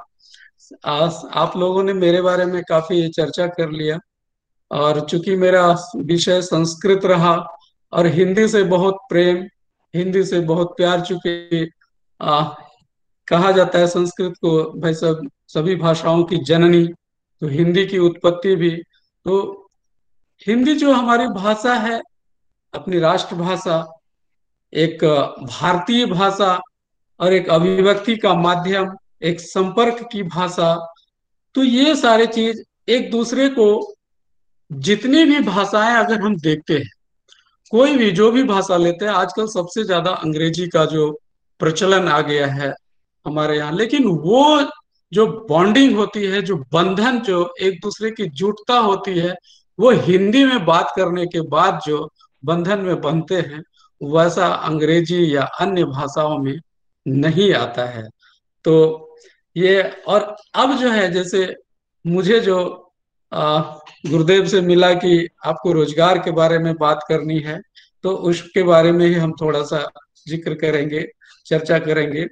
आप लोगों ने मेरे बारे में काफी चर्चा कर लिया। और चूंकि मेरा विषय संस्कृत रहा और हिंदी से बहुत प्रेम, हिंदी से बहुत प्यार, चूंकि कहा जाता है संस्कृत को भाई सब सभी भाषाओं की जननी, तो हिंदी की उत्पत्ति भी। तो हिंदी जो हमारी भाषा है, अपनी राष्ट्रभाषा, एक भारतीय भाषा और एक अभिव्यक्ति का माध्यम, एक संपर्क की भाषा, तो ये सारे चीज एक दूसरे को, जितनी भी भाषाएं अगर हम देखते हैं, कोई भी जो भी भाषा लेते हैं, आजकल सबसे ज्यादा अंग्रेजी का जो प्रचलन आ गया है हमारे यहाँ, लेकिन वो जो बॉन्डिंग होती है, जो बंधन, जो एक दूसरे की जुटता होती है, वो हिंदी में बात करने के बाद जो बंधन में बनते हैं, वैसा अंग्रेजी या अन्य भाषाओं में नहीं आता है। तो ये, और अब जो है, जैसे मुझे जो आ, गुरुदेव से मिला कि आपको रोजगार के बारे में बात करनी है, तो उसके बारे में ही हम थोड़ा सा जिक्र करेंगे। चर्चा करेंगे।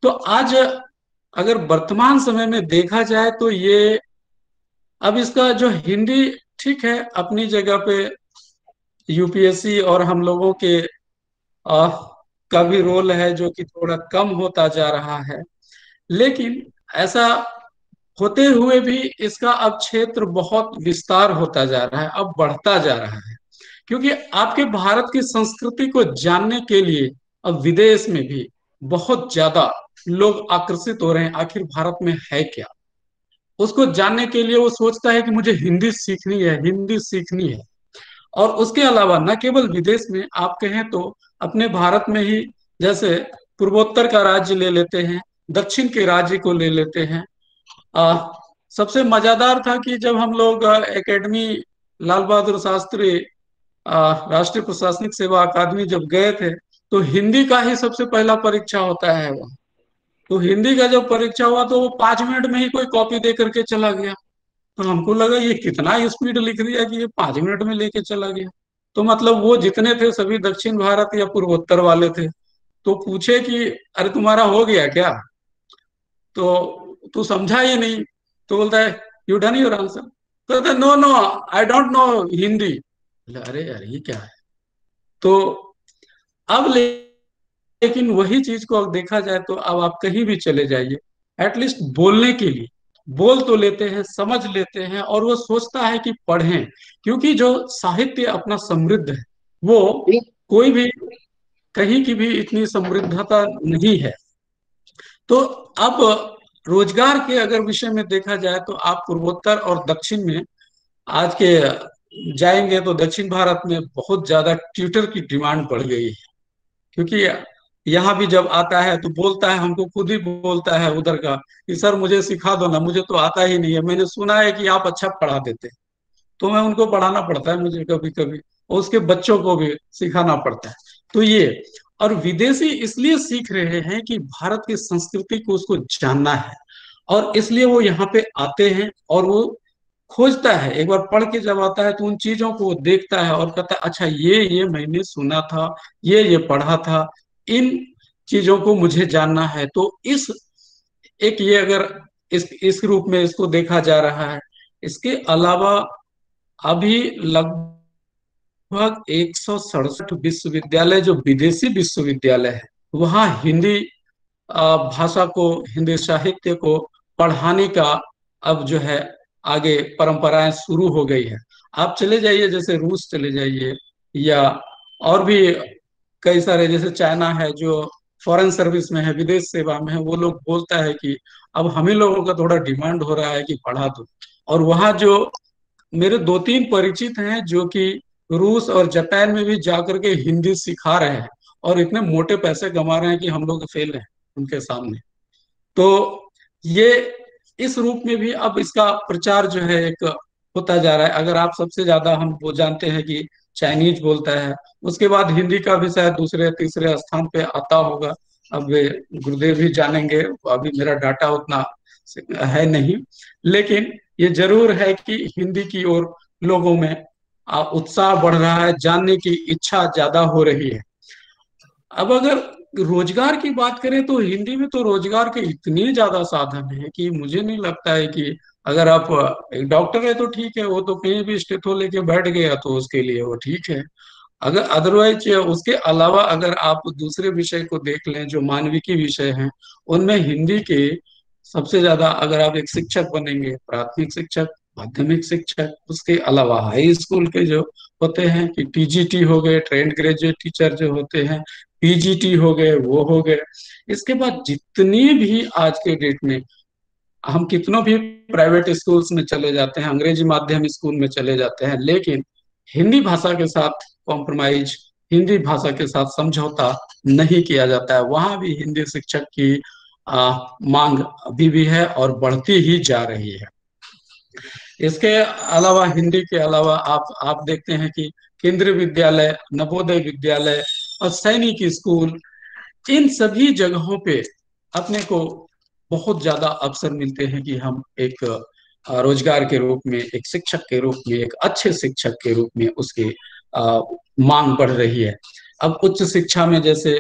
तो आज अगर वर्तमान समय में देखा जाए तो ये अब इसका जो हिंदी, ठीक है, अपनी जगह पे यूपीएससी और हम लोगों के आ, का भी रोल है जो कि थोड़ा कम होता जा रहा है, लेकिन ऐसा होते हुए भी इसका अब क्षेत्र बहुत विस्तार होता जा रहा है, अब बढ़ता जा रहा है। क्योंकि आपके भारत की संस्कृति को जानने के लिए अब विदेश में भी बहुत ज्यादा लोग आकर्षित हो रहे हैं, आखिर भारत में है क्या। उसको जानने के लिए वो सोचता है कि मुझे हिंदी सीखनी है, हिंदी सीखनी है। और उसके अलावा न केवल विदेश में, आप कहें तो अपने भारत में ही, जैसे पूर्वोत्तर का राज्य ले लेते हैं, दक्षिण के राज्य को ले लेते हैं। आ, सबसे मजादार था कि जब हम लोग एकेडमी, लाल बहादुर शास्त्री राष्ट्रीय प्रशासनिक सेवा अकादमी जब गए थे, तो हिंदी का ही सबसे पहला परीक्षा होता है वहाँ। तो हिंदी का जब परीक्षा हुआ तो वो 5 मिनट में ही कोई कॉपी दे करके चला गया। तो हमको लगा ये कितना स्पीड लिख दिया कि ये 5 मिनट में लेके चला गया। तो मतलब वो जितने थे सभी दक्षिण भारत या पूर्वोत्तर वाले थे। तो पूछे कि अरे तुम्हारा हो गया क्या, तो तू समझा ही नहीं। तो बोलता है यू डन योर आंसर। तो no no, I don't know Hindi. अरे यार ये क्या है। तो अब लेकिन वही चीज को अब देखा जाए तो अब आप कहीं भी चले जाइए, एटलीस्ट बोलने के लिए बोल तो लेते हैं, समझ लेते हैं, और वो सोचता है कि पढ़ें, क्योंकि जो साहित्य अपना समृद्ध है वो कोई भी कहीं की भी इतनी समृद्धता नहीं है। तो अब रोजगार के अगर विषय में देखा जाए तो आप पूर्वोत्तर और दक्षिण में आज के जाएंगे तो दक्षिण भारत में बहुत ज्यादा ट्यूटर की डिमांड बढ़ गई है। क्योंकि यहाँ भी जब आता है तो बोलता है, हमको खुद ही बोलता है उधर का कि सर मुझे सिखा दो ना, मुझे तो आता ही नहीं है, मैंने सुना है कि आप अच्छा पढ़ा देते हैं। तो मैं उनको पढ़ाना पड़ता है मुझे कभी कभी, और उसके बच्चों को भी सिखाना पड़ता है। तो ये, और विदेशी इसलिए सीख रहे हैं कि भारत की संस्कृति को उसको जानना है, और इसलिए वो यहाँ पे आते हैं और वो खोजता है। एक बार पढ़ के जब आता है तो उन चीजों को वो देखता है और कहता है अच्छा ये मैंने सुना था, ये पढ़ा था, इन चीजों को मुझे जानना है। तो इस एक ये अगर इस रूप में इसको देखा जा रहा है। इसके अलावा अभी लगभग 167 विश्वविद्यालय जो विदेशी विश्वविद्यालय है, वहाँ हिंदी भाषा को, हिंदी साहित्य को पढ़ाने का अब जो है आगे परंपराएं शुरू हो गई है। आप चले जाइए, जैसे रूस चले जाइए, या और भी कई सारे, जैसे चाइना है जो फॉरेन सर्विस में है, विदेश सेवा में है, वो लोग बोलता है कि अब हम ही लोगों का थोड़ा डिमांड हो रहा है कि पढ़ा दो। और वहाँ जो मेरे 2-3 परिचित हैं जो कि रूस और जापान में भी जाकर के हिंदी सिखा रहे हैं, और इतने मोटे पैसे कमा रहे हैं कि हम लोग फेल हैं उनके सामने। तो ये इस रूप में भी अब इसका प्रचार जो है एक होता जा रहा है। अगर आप सबसे ज्यादा, हम वो जानते हैं कि चाइनीज बोलता है, उसके बाद हिंदी का भी शायद दूसरे तीसरे स्थान पे आता होगा। अब वे गुरुदेव भी जानेंगे, अभी मेरा डाटा उतना है नहीं, लेकिन ये जरूर है कि हिंदी की ओर लोगों में उत्साह बढ़ रहा है, जानने की इच्छा ज्यादा हो रही है। अब अगर रोजगार की बात करें तो हिंदी में तो रोजगार के इतने ज्यादा साधन है कि मुझे नहीं लगता है कि अगर आप एक डॉक्टर है तो ठीक है, वो तो कहीं भी स्टेथो लेके बैठ गया तो उसके लिए वो ठीक है। अगर अदरवाइज उसके अलावा अगर आप दूसरे विषय को देख लें जो मानविकी विषय हैं, उनमें हिंदी के सबसे ज्यादा, अगर आप एक शिक्षक बनेंगे, प्राथमिक शिक्षक, माध्यमिक शिक्षक, उसके अलावा हाई स्कूल के जो होते हैं कि टीजीटी हो गए, ट्रेंड ग्रेजुएट टीचर जो होते हैं, पीजीटी हो गए, वो हो गए। इसके बाद जितनी भी आज के डेट में हम कितनों भी प्राइवेट स्कूल्स में चले जाते हैं, अंग्रेजी माध्यम स्कूल में चले जाते हैं, लेकिन हिंदी भाषा के साथ कॉम्प्रोमाइज, हिंदी भाषा के साथ समझौता नहीं किया जाता है। वहां भी हिंदी शिक्षक की मांग अभी भी है और बढ़ती ही जा रही है। इसके अलावा, हिंदी के अलावा आप देखते हैं कि केंद्रीय विद्यालय, नवोदय विद्यालय और सैनिक स्कूल, इन सभी जगहों पे अपने को बहुत ज्यादा अवसर मिलते हैं कि हम एक रोजगार के रूप में, एक शिक्षक के रूप में, एक अच्छे शिक्षक के रूप में उसकी मांग बढ़ रही है। अब उच्च शिक्षा में जैसे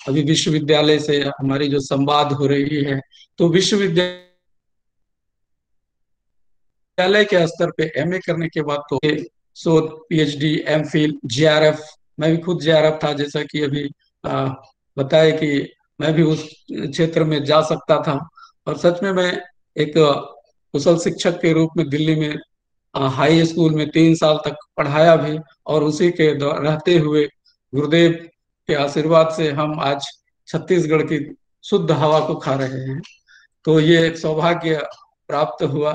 अभी विश्वविद्यालय से हमारी जो संवाद हो रही है, तो विश्वविद्यालय के स्तर पे एमए करने के बाद तो शोध, पीएचडी, एमफिल, जेआरएफ, मैं भी खुद जेआरएफ था, जैसा कि अभी बताया कि मैं भी उस क्षेत्र में जा सकता था। और सच में मैं एक कुशल शिक्षक के रूप में दिल्ली में हाई स्कूल में 3 साल तक पढ़ाया भी, और उसी के रहते हुए गुरुदेव के आशीर्वाद से हम आज छत्तीसगढ़ की शुद्ध हवा को खा रहे हैं। तो ये एक सौभाग्य प्राप्त हुआ।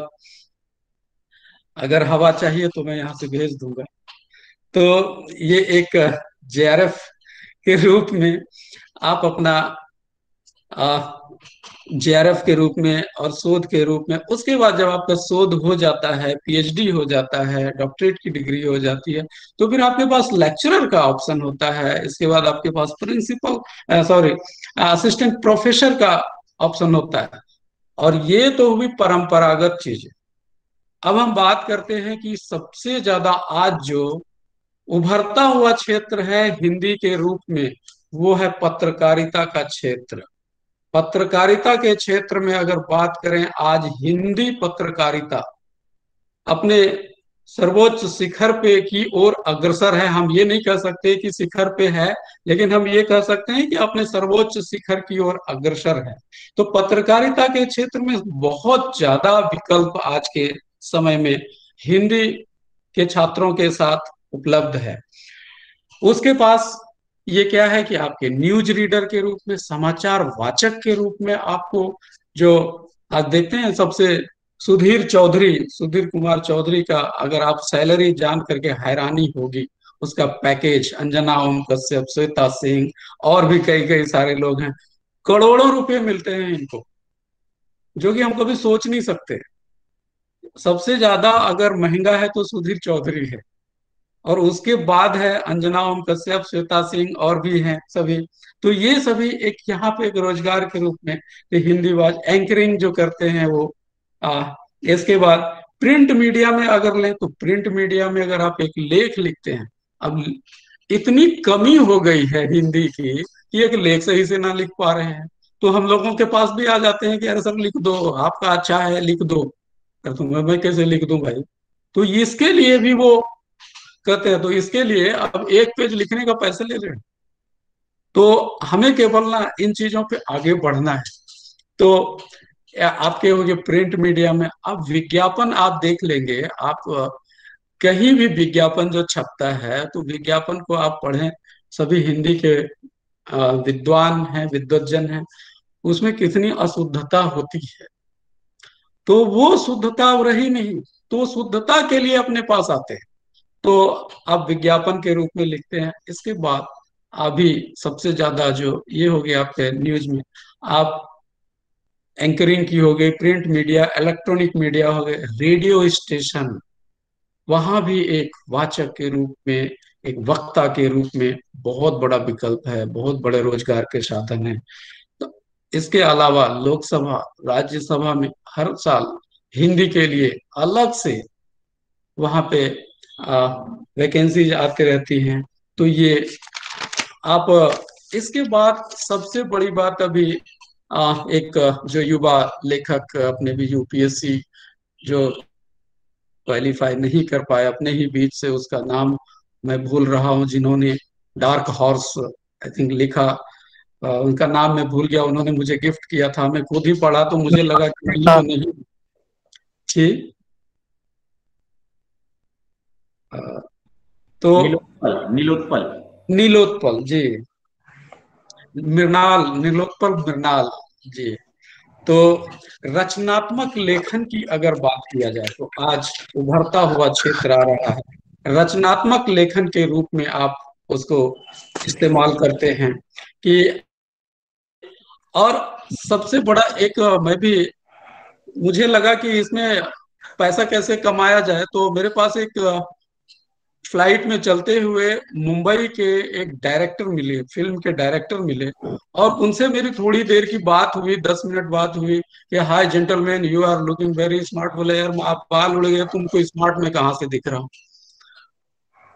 अगर हवा चाहिए तो मैं यहाँ से भेज दूंगा। तो ये एक जेआरएफ के रूप में आप अपना जेआरएफ के रूप में और शोध के रूप में, उसके बाद जब आपका शोध हो जाता है, पीएचडी हो जाता है, डॉक्टरेट की डिग्री हो जाती है, तो फिर आपके पास लेक्चरर का ऑप्शन होता है। इसके बाद आपके पास असिस्टेंट प्रोफेसर का ऑप्शन होता है। और ये तो हुई परंपरागत चीजें। अब हम बात करते हैं कि सबसे ज्यादा आज जो उभरता हुआ क्षेत्र है हिंदी के रूप में, वो है पत्रकारिता का क्षेत्र। पत्रकारिता के क्षेत्र में अगर बात करें, आज हिंदी पत्रकारिता अपने सर्वोच्च शिखर पे की ओर अग्रसर है। हम ये नहीं कह सकते कि शिखर पे है, लेकिन हम ये कह सकते हैं कि अपने सर्वोच्च शिखर की ओर अग्रसर है। तो पत्रकारिता के क्षेत्र में बहुत ज्यादा विकल्प आज के समय में हिंदी के छात्रों के साथ उपलब्ध है। उसके पास ये क्या है कि आपके न्यूज रीडर के रूप में, समाचार वाचक के रूप में, आपको जो आज देखते हैं सबसे सुधीर कुमार चौधरी का अगर आप सैलरी जान करके हैरानी होगी, उसका पैकेज, अंजना ओम कश्यप, श्वेता सिंह और भी कई कई सारे लोग हैं, करोड़ों रुपए मिलते हैं इनको, जो कि हम कभी सोच नहीं सकते। सबसे ज्यादा अगर महंगा है तो सुधीर चौधरी है, और उसके बाद है अंजना ओम कश्यप, श्वेता सिंह और भी हैं सभी। तो ये सभी एक यहाँ पे एक रोजगार के रूप में हिंदी एंकरिंग जो करते हैं वो। इसके बाद प्रिंट मीडिया में अगर लें, तो प्रिंट मीडिया में अगर आप एक लेख लिखते हैं, अब इतनी कमी हो गई है हिंदी की कि एक लेख सही से ना लिख पा रहे हैं, तो हम लोगों के पास भी आ जाते हैं कि अरे सर लिख दो, आपका अच्छा है लिख दो। तो मैं कैसे लिख दूं भाई? तो इसके लिए भी वो कहते हैं, तो इसके लिए अब एक पेज लिखने का पैसे ले रहे हैं। तो हमें केवल ना इन चीजों पे आगे बढ़ना है। तो आपके हो गए प्रिंट मीडिया में, अब विज्ञापन आप देख लेंगे, आप कहीं भी विज्ञापन जो छपता है, तो विज्ञापन को आप पढ़ें, सभी हिंदी के विद्वान हैं, विद्वज्जन हैं, उसमें कितनी अशुद्धता होती है। तो वो शुद्धता रही नहीं, तो शुद्धता के लिए अपने पास आते हैं, तो आप विज्ञापन के रूप में लिखते हैं। इसके बाद अभी सबसे ज्यादा जो ये हो गया आपके न्यूज में, आप एंकरिंग की हो गई, प्रिंट मीडिया, इलेक्ट्रॉनिक मीडिया हो गए, रेडियो स्टेशन, वहां भी एक वाचक के रूप में, एक वक्ता के रूप में बहुत बड़ा विकल्प है, बहुत बड़े रोजगार के साधन है। तो इसके अलावा लोकसभा, राज्यसभा में हर साल हिंदी के लिए अलग से वहां पे वैकेंसीज आती रहती हैं। तो ये आप, इसके बाद सबसे बड़ी बात अभी एक जो युवा लेखक अपने भी यूपीएससी जो क्वालिफाई नहीं कर पाया, अपने ही बीच से, उसका नाम मैं भूल रहा हूँ, जिन्होंने डार्क हॉर्स आई थिंक लिखा, उनका नाम मैं भूल गया, उन्होंने मुझे गिफ्ट किया था, मैं खुद ही पढ़ा तो मुझे लगा कि नहीं तो नहीं थी। तो नीलोत्पल नीलोत्पल जी, नीलोत्पल मृणाल जी। तो रचनात्मक लेखन की अगर बात किया जाए, तो आज उभरता हुआ क्षेत्र आ रहा है, रचनात्मक लेखन के रूप में आप उसको इस्तेमाल करते हैं कि, और सबसे बड़ा एक मैं भी, मुझे लगा कि इसमें पैसा कैसे कमाया जाए, तो मेरे पास एक फ्लाइट में चलते हुए मुंबई के एक डायरेक्टर मिले, फिल्म के डायरेक्टर मिले, और उनसे मेरी थोड़ी देर की बात हुई, 10 मिनट बात हुई कि hi gentleman, you are looking very smart. बोले यार आप बाल उड़ गए, तुमको स्मार्ट में कहाँ से दिख रहा हूँ?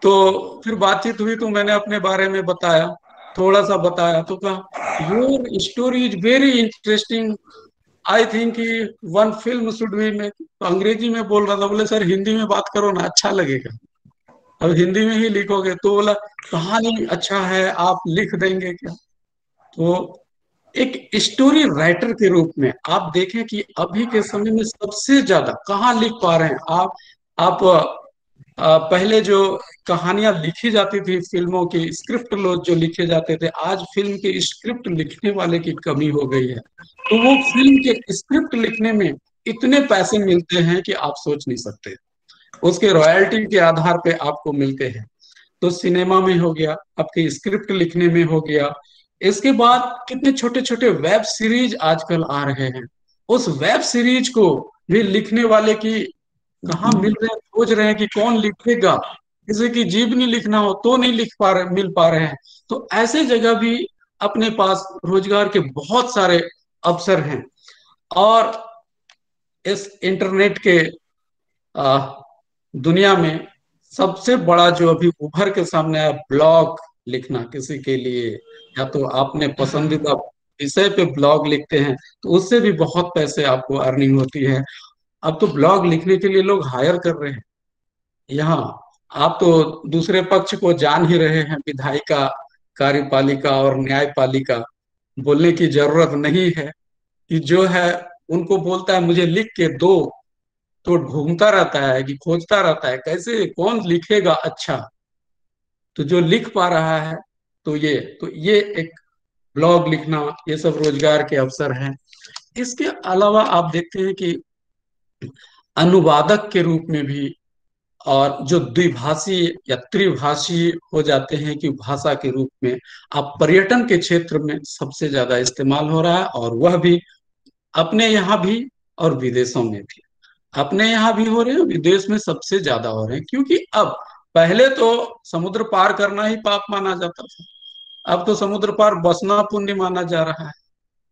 तो फिर बातचीत हुई, तो मैंने अपने बारे में बताया, थोड़ा सा बताया तो कहा your story is very interesting, I think one film should be make. तो अंग्रेजी में बोल रहा था, बोले सर हिंदी में बात करो ना, अच्छा लगेगा। अब हिंदी में ही लिखोगे तो बोला कहानी अच्छा है, आप लिख देंगे क्या? तो एक स्टोरी राइटर के रूप में आप देखें कि अभी के समय में सबसे ज्यादा कहाँ लिख पा रहे हैं आप पहले जो कहानियां लिखी जाती थी, फिल्मों की स्क्रिप्ट लोग जो लिखे जाते थे, आज फिल्म की स्क्रिप्ट लिखने वाले की कमी हो गई है। तो वो फिल्म के स्क्रिप्ट लिखने में इतने पैसे मिलते हैं कि आप सोच नहीं सकते, उसके रॉयल्टी के आधार पे आपको मिलते हैं। तो सिनेमा में हो गया, आपके स्क्रिप्ट लिखने में हो गया, इसके बाद कितने छोटे छोटे वेब सीरीज आजकल आ रहे हैं, उस वेब सीरीज को भी लिखने वाले की कहाँ मिल रहे हैं, खोज रहे हैं कि कौन लिखेगा। किसी की जीवनी लिखना हो तो नहीं लिख पा रहे, मिल पा रहे हैं। तो ऐसे जगह भी अपने पास रोजगार के बहुत सारे अवसर हैं। और इस इंटरनेट के आ, दुनिया में सबसे बड़ा जो अभी उभर के सामने आया, ब्लॉग लिखना किसी के लिए, या तो आपने पसंदीदा विषय पे ब्लॉग लिखते हैं तो उससे भी बहुत पैसे आपको अर्निंग होती है। अब तो ब्लॉग लिखने के लिए लोग हायर कर रहे हैं। यहाँ आप तो दूसरे पक्ष को जान ही रहे हैं, विधायिका, कार्यपालिका और न्यायपालिका, बोलने की जरूरत नहीं है कि जो है उनको बोलता है मुझे लिख के दो, तो घूमता रहता है कि खोजता रहता है कैसे कौन लिखेगा अच्छा। तो जो लिख पा रहा है, तो ये एक ब्लॉग लिखना, ये सब रोजगार के अवसर हैं। इसके अलावा आप देखते हैं कि अनुवादक के रूप में भी, और जो द्विभाषी या त्रिभाषी हो जाते हैं कि भाषा के रूप में, अब पर्यटन के क्षेत्र में सबसे ज्यादा इस्तेमाल हो रहा है, और वह भी अपने यहाँ भी और विदेशों में भी। अपने यहाँ भी हो रहे हैं, विदेश में सबसे ज्यादा हो रहे हैं, क्योंकि अब पहले तो समुद्र पार करना ही पाप माना जाता था, अब तो समुद्र पार बसना पुण्य माना जा रहा है।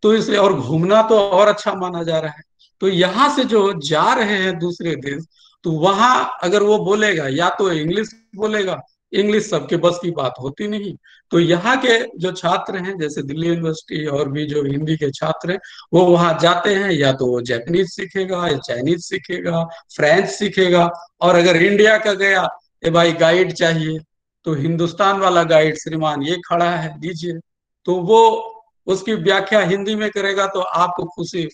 तो इसलिए और घूमना तो और अच्छा माना जा रहा है। तो यहाँ से जो जा रहे हैं दूसरे देश, तो वहां अगर वो बोलेगा, या तो इंग्लिश बोलेगा, इंग्लिश सबके बस की बात होती नहीं। तो यहाँ के जो छात्र हैं, जैसे दिल्ली यूनिवर्सिटी और भी जो हिंदी के छात्र हैं, वो वहां जाते हैं, या तो वो जापानीज सीखेगा या चाइनीज सीखेगा, फ्रेंच सीखेगा। और अगर इंडिया का गया, ए भाई गाइड चाहिए, तो हिंदुस्तान वाला गाइड श्रीमान ये खड़ा है, दीजिए। तो वो उसकी व्याख्या हिंदी में करेगा तो आपको खुशी,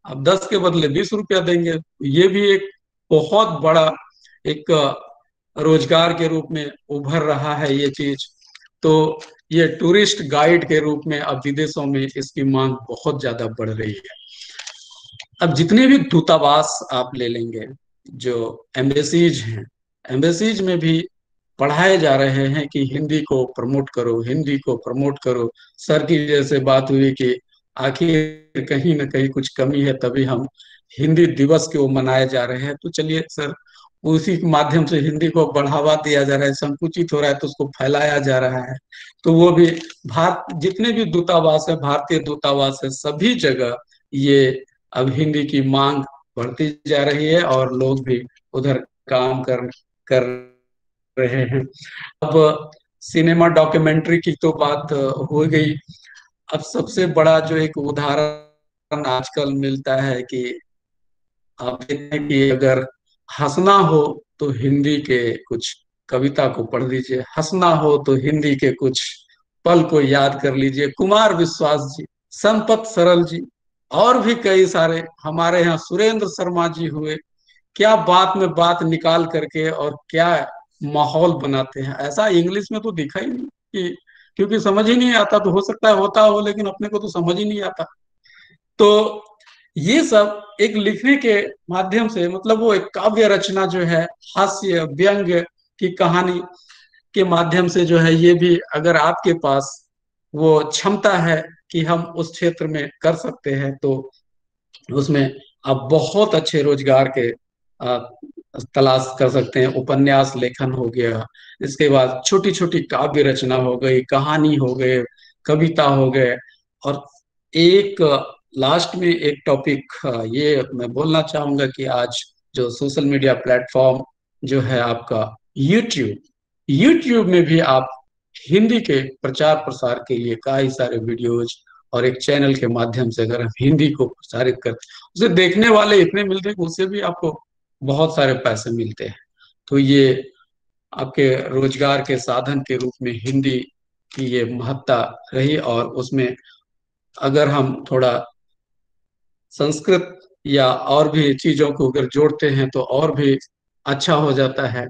अब 10 के बदले 20 रुपया देंगे। ये भी एक बहुत बड़ा एक रोजगार के रूप में उभर रहा है ये चीज। तो ये टूरिस्ट गाइड के रूप में अब विदेशों में इसकी मांग बहुत ज्यादा बढ़ रही है। अब जितने भी दूतावास आप ले लेंगे, जो एम्बेसीज हैं, एम्बेसीज में भी पढ़ाए जा रहे हैं कि हिंदी को प्रमोट करो, हिंदी को प्रमोट करो। सर की जैसे बात हुई कि आखिर कहीं ना कहीं कुछ कमी है, तभी हम हिंदी दिवस के वो मनाए जा रहे हैं। तो चलिए सर, उसी के माध्यम से हिंदी को बढ़ावा दिया जा रहा है, संकुचित हो रहा है तो उसको फैलाया जा रहा है। तो वो भी भारत, जितने भी दूतावास है, भारतीय दूतावास है, सभी जगह ये अब हिंदी की मांग बढ़ती जा रही है, और लोग भी उधर काम कर रहे हैं। अब सिनेमा डॉक्यूमेंट्री की तो बात हो गई। अब सबसे बड़ा जो एक उदाहरण आजकल मिलता है कि आप देखते हैं कि अगर हंसना हो तो हिंदी के कुछ कविता को पढ़ लीजिए, हंसना हो तो हिंदी के कुछ पल को याद कर लीजिए। कुमार विश्वास जी, संपत सरल जी, और भी कई सारे, हमारे यहाँ सुरेंद्र शर्मा जी हुए, क्या बात में बात निकाल करके और क्या माहौल बनाते हैं। ऐसा इंग्लिश में तो दिखा ही नहीं कि, क्योंकि समझ ही नहीं आता। तो हो सकता है होता हो, लेकिन अपने को तो समझ ही नहीं आता। तो ये सब एक लिखने के माध्यम से, मतलब वो एक काव्य रचना जो है, हास्य व्यंग की कहानी के माध्यम से जो है, ये भी अगर आपके पास वो क्षमता है कि हम उस क्षेत्र में कर सकते हैं, तो उसमें आप बहुत अच्छे रोजगार के आ, तलाश कर सकते हैं। उपन्यास लेखन हो गया, इसके बाद छोटी छोटी काव्य रचना हो गई, कहानी हो गए, कविता हो गए। और एक लास्ट में एक टॉपिक ये मैं बोलना चाहूंगा कि आज जो सोशल मीडिया प्लेटफॉर्म जो है आपका यूट्यूब, यूट्यूब में भी आप हिंदी के प्रचार प्रसार के लिए कई सारे वीडियोज और एक चैनल के माध्यम से अगर हम हिंदी को प्रसारित करते हैं, उसे देखने वाले इतने मिलते हैं कि उससे भी आपको बहुत सारे पैसे मिलते हैं। तो ये आपके रोजगार के साधन के रूप में हिंदी की ये महत्ता रही, और उसमें अगर हम थोड़ा संस्कृत या और भी चीजों को अगर जोड़ते हैं तो और भी अच्छा हो जाता है।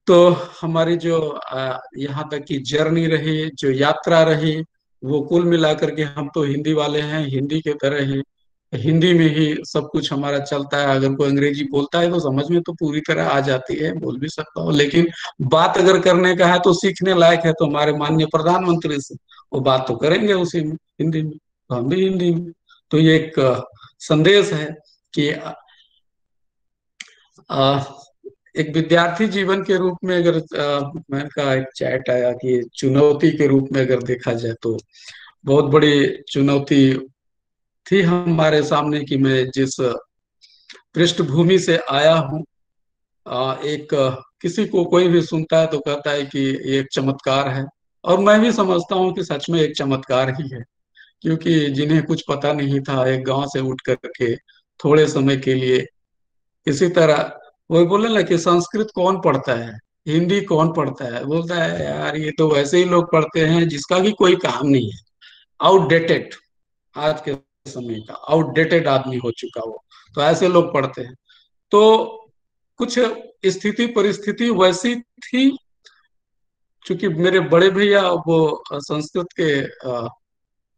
तो हमारी जो यहाँ तक की जर्नी रही, जो यात्रा रही, वो कुल मिलाकर के हम तो हिंदी वाले हैं, हिंदी के तरह ही हिंदी में ही सब कुछ हमारा चलता है। अगर कोई अंग्रेजी बोलता है तो समझ में तो पूरी तरह आ जाती है, बोल भी सकता हूँ, लेकिन बात अगर करने का है तो सीखने लायक है। तो हमारे माननीय प्रधानमंत्री से वो बात तो करेंगे उसी में, हिंदी में, तो हम भी हिंदी में। तो ये एक संदेश है कि आ, एक विद्यार्थी जीवन के रूप में अगर मैंने कहा, एक चैट आया कि चुनौती के रूप में अगर देखा जाए तो बहुत बड़ी चुनौती थी हमारे सामने कि मैं जिस पृष्ठभूमि से आया हूँ, एक किसी को कोई भी सुनता है तो कहता है कि ये एक चमत्कार है, और मैं भी समझता हूँ कि सच में एक चमत्कार ही है। क्योंकि जिन्हें कुछ पता नहीं था, एक गांव से उठ करके थोड़े समय के लिए इसी तरह, वो बोले ना कि संस्कृत कौन पढ़ता है, हिंदी कौन पढ़ता है, बोलता है यार ये तो वैसे ही लोग पढ़ते हैं जिसका भी कोई काम नहीं है, आउटडेटेड, आज के समय का आउटडेटेड आदमी हो चुका वो, तो ऐसे लोग पढ़ते हैं। तो कुछ स्थिति परिस्थिति वैसी थी, क्योंकि मेरे बड़े भैया वो संस्कृत के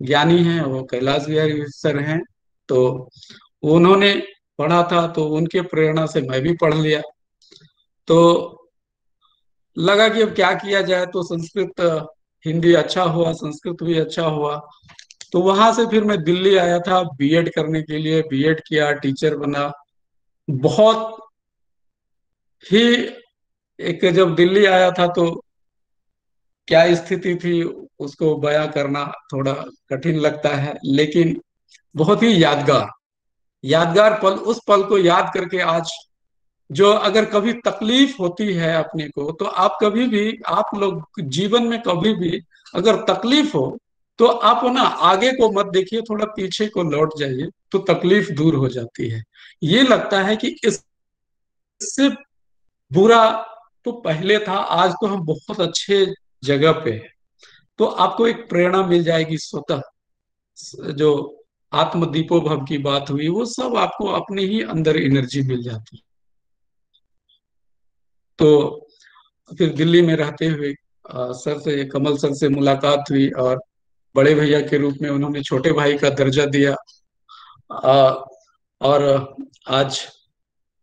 ज्ञानी हैं, वो कैलाश बिहारी सर हैं, तो उन्होंने पढ़ा था, तो उनके प्रेरणा से मैं भी पढ़ लिया। तो लगा कि अब क्या किया जाए, तो संस्कृत हिंदी अच्छा हुआ, संस्कृत भी अच्छा हुआ। तो वहां से फिर मैं दिल्ली आया था बीएड करने के लिए, बीएड किया, टीचर बना। बहुत ही एक जब दिल्ली आया था तो क्या स्थिति थी उसको बयां करना थोड़ा कठिन लगता है, लेकिन बहुत ही यादगार यादगार पल, उस पल को याद करके आज जो अगर कभी तकलीफ होती है अपने को, तो आप कभी भी, आप लोग जीवन में कभी भी अगर तकलीफ हो तो आप ना आगे को मत देखिए, थोड़ा पीछे को लौट जाइए, तो तकलीफ दूर हो जाती है। ये लगता है कि इससे बुरा तो पहले था, आज तो हम बहुत अच्छे जगह पे हैं। तो आपको एक प्रेरणा मिल जाएगी स्वतः, जो आत्म दीपो भव की बात हुई, वो सब आपको अपने ही अंदर एनर्जी मिल जाती है। तो फिर दिल्ली में रहते हुए सर से, कमल सर से मुलाकात हुई, और बड़े भैया के रूप में उन्होंने छोटे भाई का दर्जा दिया। और आज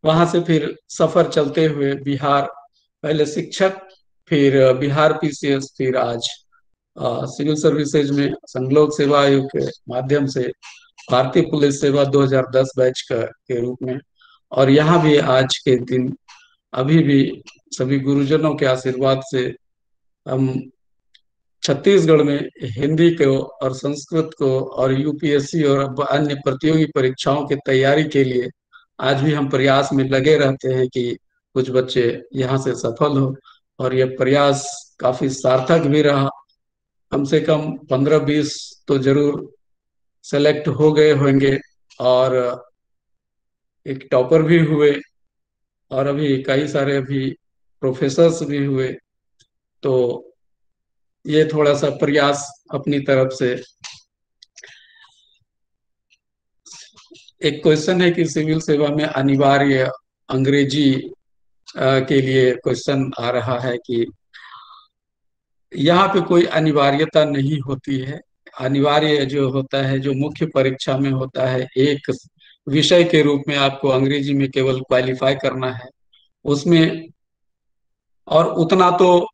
वहां से फिर सफर चलते हुए बिहार, पहले शिक्षक, फिर बिहार पीसीएस, फिर आज सिविल सर्विसेज में संघ लोक सेवा आयोग के माध्यम से भारतीय पुलिस सेवा 2010 बैच का के रूप में, और यहाँ भी आज के दिन अभी भी सभी गुरुजनों के आशीर्वाद से हम छत्तीसगढ़ में हिंदी को और संस्कृत को और यूपीएससी और अन्य प्रतियोगी परीक्षाओं की तैयारी के लिए आज भी हम प्रयास में लगे रहते हैं कि कुछ बच्चे यहाँ से सफल हो। और यह प्रयास काफी सार्थक भी रहा, कम से कम 15-20 तो जरूर सेलेक्ट हो गए होंगे, और एक टॉपर भी हुए, और अभी कई सारे अभी प्रोफेसर्स भी हुए। तो ये थोड़ा सा प्रयास अपनी तरफ से। एक क्वेश्चन है कि सिविल सेवा में अनिवार्य अंग्रेजी के लिए क्वेश्चन आ रहा है कि यहाँ पे कोई अनिवार्यता नहीं होती है। अनिवार्य जो होता है, जो मुख्य परीक्षा में होता है, एक विषय के रूप में आपको अंग्रेजी में केवल क्वालिफाई करना है उसमें, और उतना तो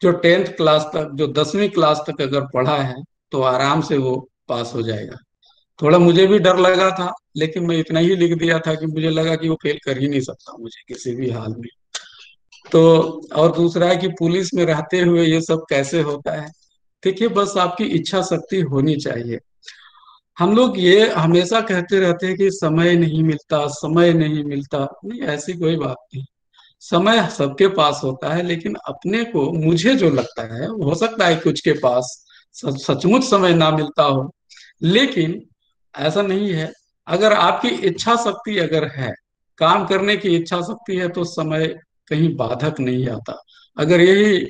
जो 10th क्लास तक, जो 10वीं क्लास तक अगर पढ़ा है तो आराम से वो पास हो जाएगा। थोड़ा मुझे भी डर लगा था, लेकिन मैं इतना ही लिख दिया था कि मुझे लगा कि वो फेल कर ही नहीं सकता मुझे किसी भी हाल में। तो और दूसरा है कि पुलिस में रहते हुए ये सब कैसे होता है। देखिए, बस आपकी इच्छा शक्ति होनी चाहिए। हम लोग ये हमेशा कहते रहते हैं कि समय नहीं मिलता, समय नहीं मिलता, नहीं, ऐसी कोई बात नहीं। समय सबके पास होता है, लेकिन अपने को, मुझे जो लगता है, हो सकता है कुछ के पास सचमुच समय ना मिलता हो, लेकिन ऐसा नहीं है। अगर आपकी इच्छा शक्ति अगर है, काम करने की इच्छा शक्ति है, तो समय कहीं बाधक नहीं आता। अगर यही